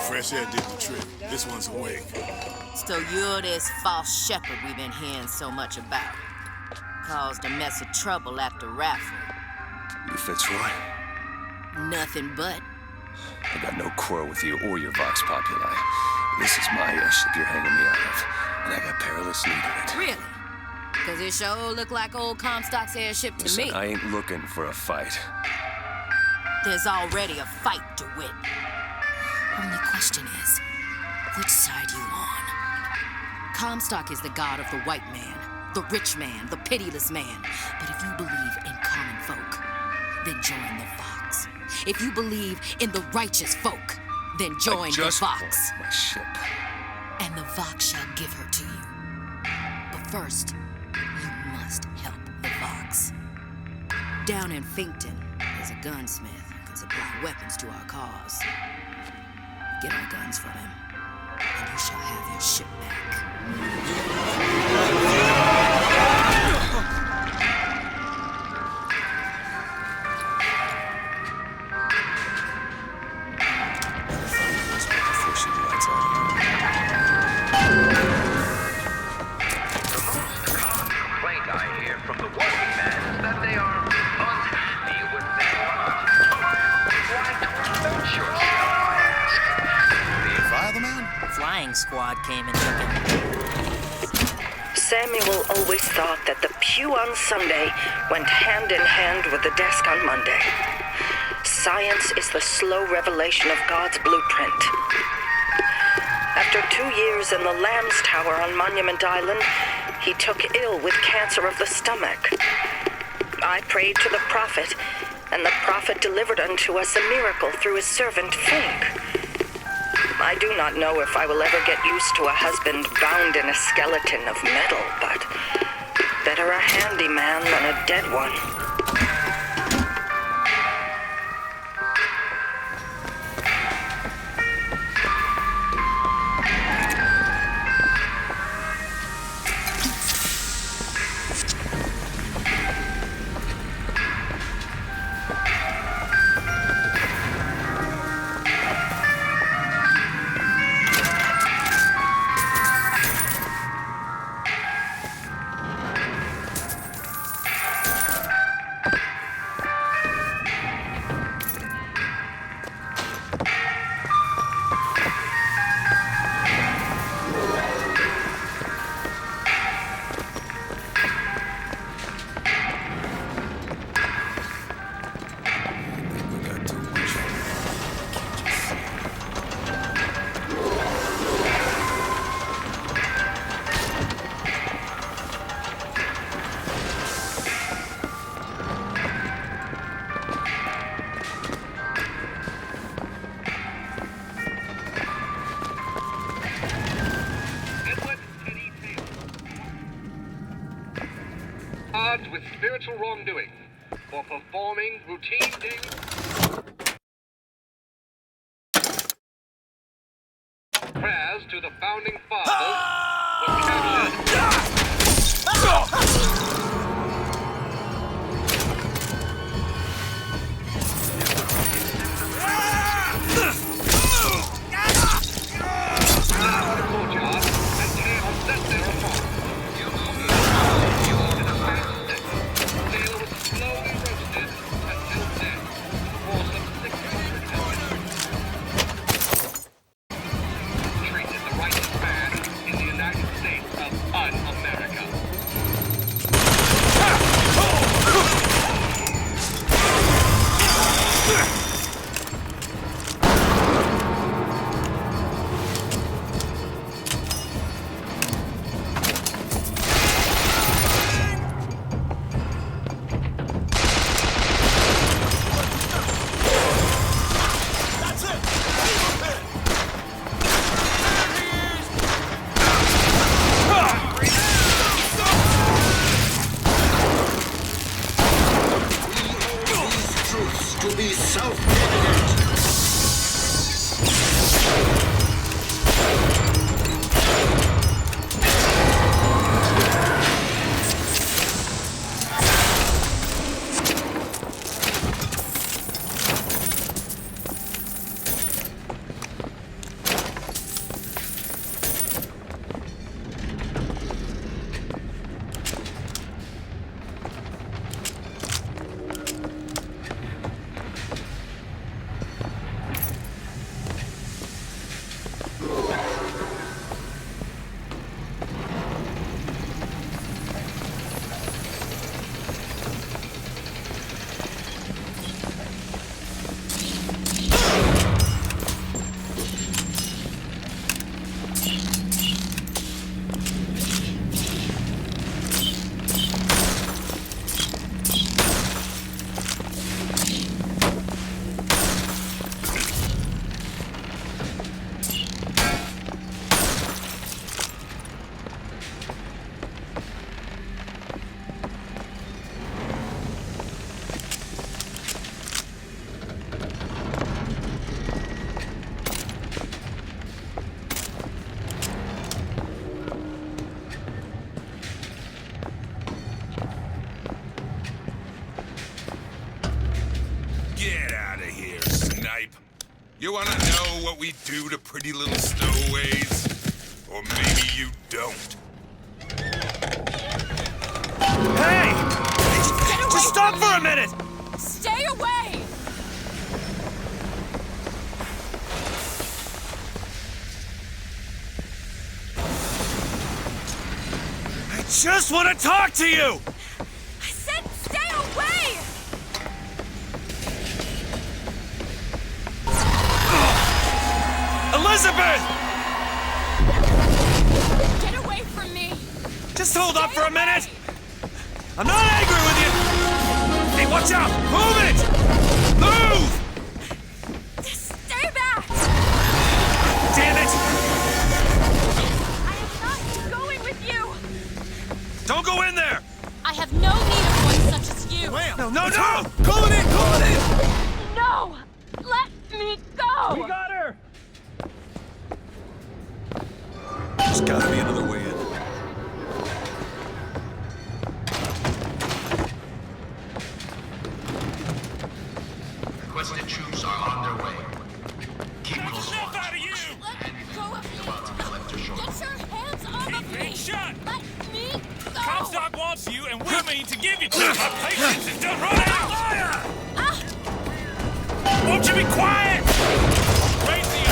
Speaker 6: Fresh air did the trick. This one's awake.
Speaker 10: So you're this false shepherd we've been hearing so much about. Caused a mess of trouble at the raffle.
Speaker 9: You Fitzroy?
Speaker 10: Nothing but.
Speaker 9: I got no quarrel with you or your Vox Populi. This is my airship you're hanging me out of, and I got perilous need of it.
Speaker 10: Really? Because it sure look like old Comstock's airship to
Speaker 9: Listen,
Speaker 10: me.
Speaker 9: I ain't looking for a fight.
Speaker 10: There's already a fight to win. Only question is, which side you on? Comstock is the god of the white man, the rich man, the pitiless man. But if you believe in common folk, then join the Vox. If you believe in the righteous folk, then join the Vox.
Speaker 9: My ship.
Speaker 10: And the Vox shall give her to you. But first, you must help the Vox. Down in Finkton, there's a gunsmith who can supply weapons to our cause. Get our guns from him, and you shall have your ship back.
Speaker 13: Complaint I hear from the working man is that they are unhappy with their lot. Why torment yourself, I ask?
Speaker 2: Fire the man?
Speaker 10: Flying squad came and took him.
Speaker 14: Samuel always thought that the pew on Sunday went hand in hand with the desk on Monday. Science is the slow revelation of God's blueprint. After 2 years in the Lamb's Tower on Monument Island, he took ill with cancer of the stomach. I prayed to the prophet, and the prophet delivered unto us a miracle through his servant Fink. I do not know if I will ever get used to a husband bound in a skeleton of metal, but better a handy man than a dead one.
Speaker 13: charged with spiritual wrongdoing for performing routine daily prayers to the founding fathers were captured.
Speaker 6: You want to know what we do to pretty little stowaways? Or maybe you don't.
Speaker 18: Hey! Just stop for a minute!
Speaker 1: Stay away!
Speaker 18: I just want to talk to you!
Speaker 1: I said stay away!
Speaker 18: Elizabeth!
Speaker 1: Get away from me!
Speaker 18: Just hold up for a minute! I'm not angry with you! Hey, watch out! Move it! Move!
Speaker 1: Stay back!
Speaker 18: Damn it!
Speaker 1: I am not going with you!
Speaker 18: Don't go in there!
Speaker 1: I have no need of one such as you!
Speaker 18: No, no, no! Call it in! Call it in!
Speaker 1: No! Let me go!
Speaker 18: We got her!
Speaker 11: There's gotta be another way in.
Speaker 13: Requested troops are on their way. Keep close watch.
Speaker 1: Let go of me!
Speaker 13: About to collect your short.
Speaker 1: Get your hands off of me!
Speaker 18: Shut!
Speaker 1: Let me go!
Speaker 18: Comstock wants you, and we mean to give you to him. Our patience is done run out! Won't you be quiet? Raise the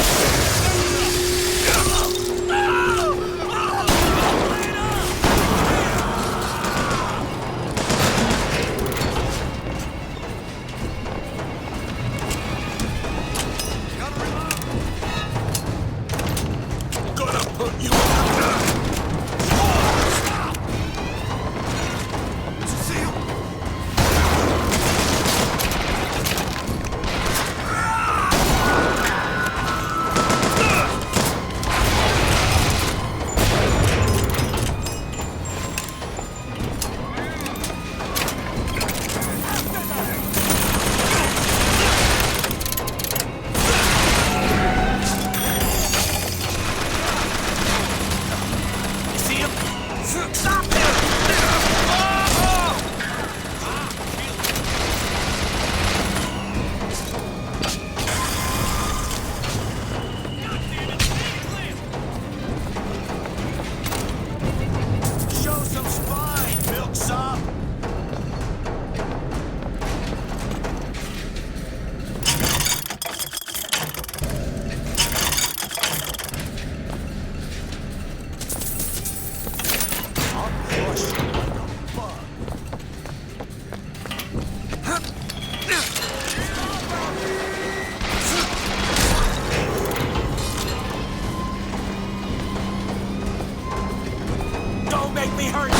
Speaker 6: Gonna put you out.
Speaker 18: up! Don't make me hurt you!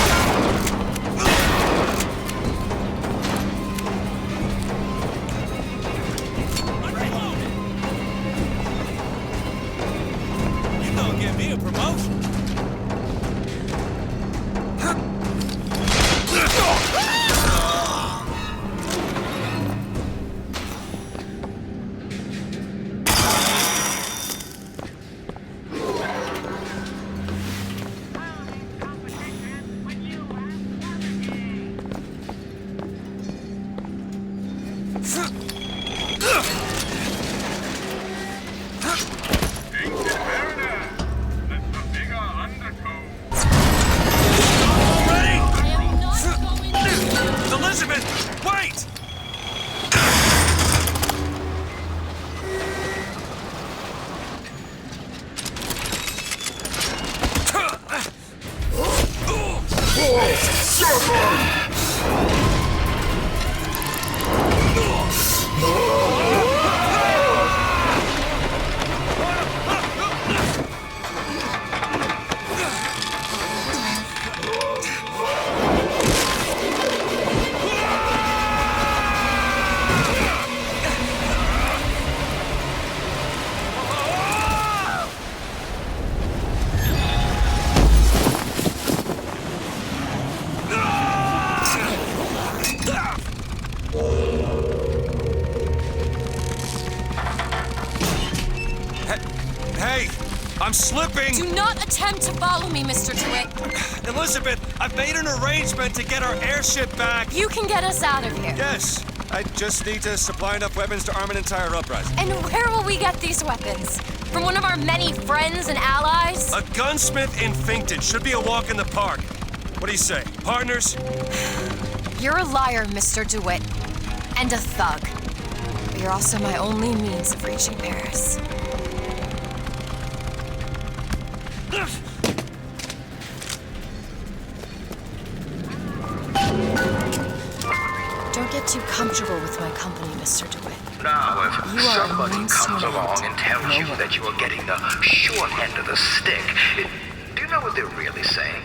Speaker 18: You gonna give me a promotion? Elizabeth, wait! Hey, I'm slipping!
Speaker 1: Do not attempt to follow me, Mr. DeWitt.
Speaker 18: Elizabeth, I've made an arrangement to get our airship back.
Speaker 1: You can get us out of here.
Speaker 18: Yes, I just need to supply enough weapons to arm an entire uprising.
Speaker 1: And where will we get these weapons? From one of our many friends and allies?
Speaker 18: A gunsmith in Finkton should be a walk in the park. What do you say, partners?
Speaker 1: You're a liar, Mr. DeWitt. And a thug. But you're also my only means of reaching Paris. Don't get too comfortable with my company, Mr. DeWitt.
Speaker 13: Now, if
Speaker 1: You are
Speaker 13: somebody
Speaker 1: a means
Speaker 13: comes
Speaker 1: to an
Speaker 13: along
Speaker 1: end.
Speaker 13: and tells you that you are getting the short end of the stick, do you know what they're really saying?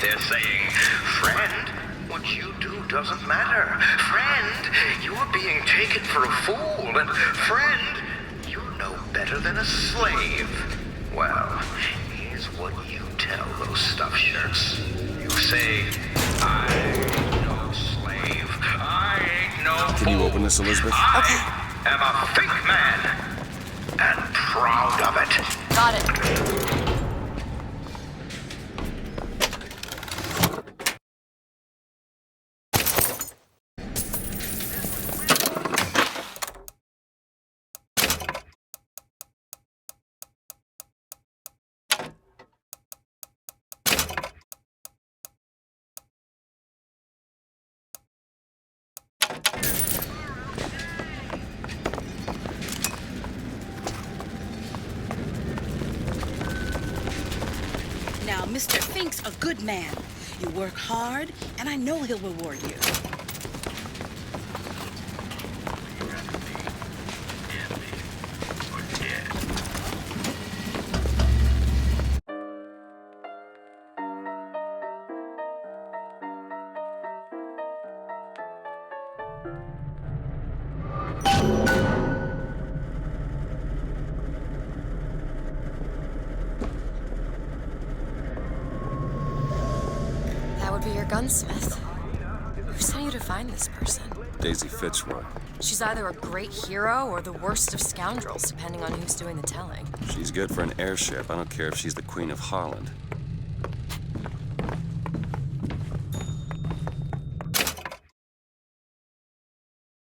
Speaker 13: They're saying, friend, what you do doesn't matter. Friend, you are being taken for a fool. And friend, you're no better than a slave. Well, here's what you tell those stuffed shirts. You say, I ain't no slave. I ain't no fool.
Speaker 6: Can you open this, Elizabeth?
Speaker 13: I am a fake man. And proud of it.
Speaker 1: Got it.
Speaker 19: Now, Mr. Fink's a good man. You work hard, and I know he'll reward you.
Speaker 1: That would be your gunsmith. Who sent you to find this person?
Speaker 9: Daisy Fitzroy.
Speaker 1: She's either a great hero or the worst of scoundrels, depending on who's doing the telling.
Speaker 9: She's good for an airship. I don't care if she's the Queen of Holland.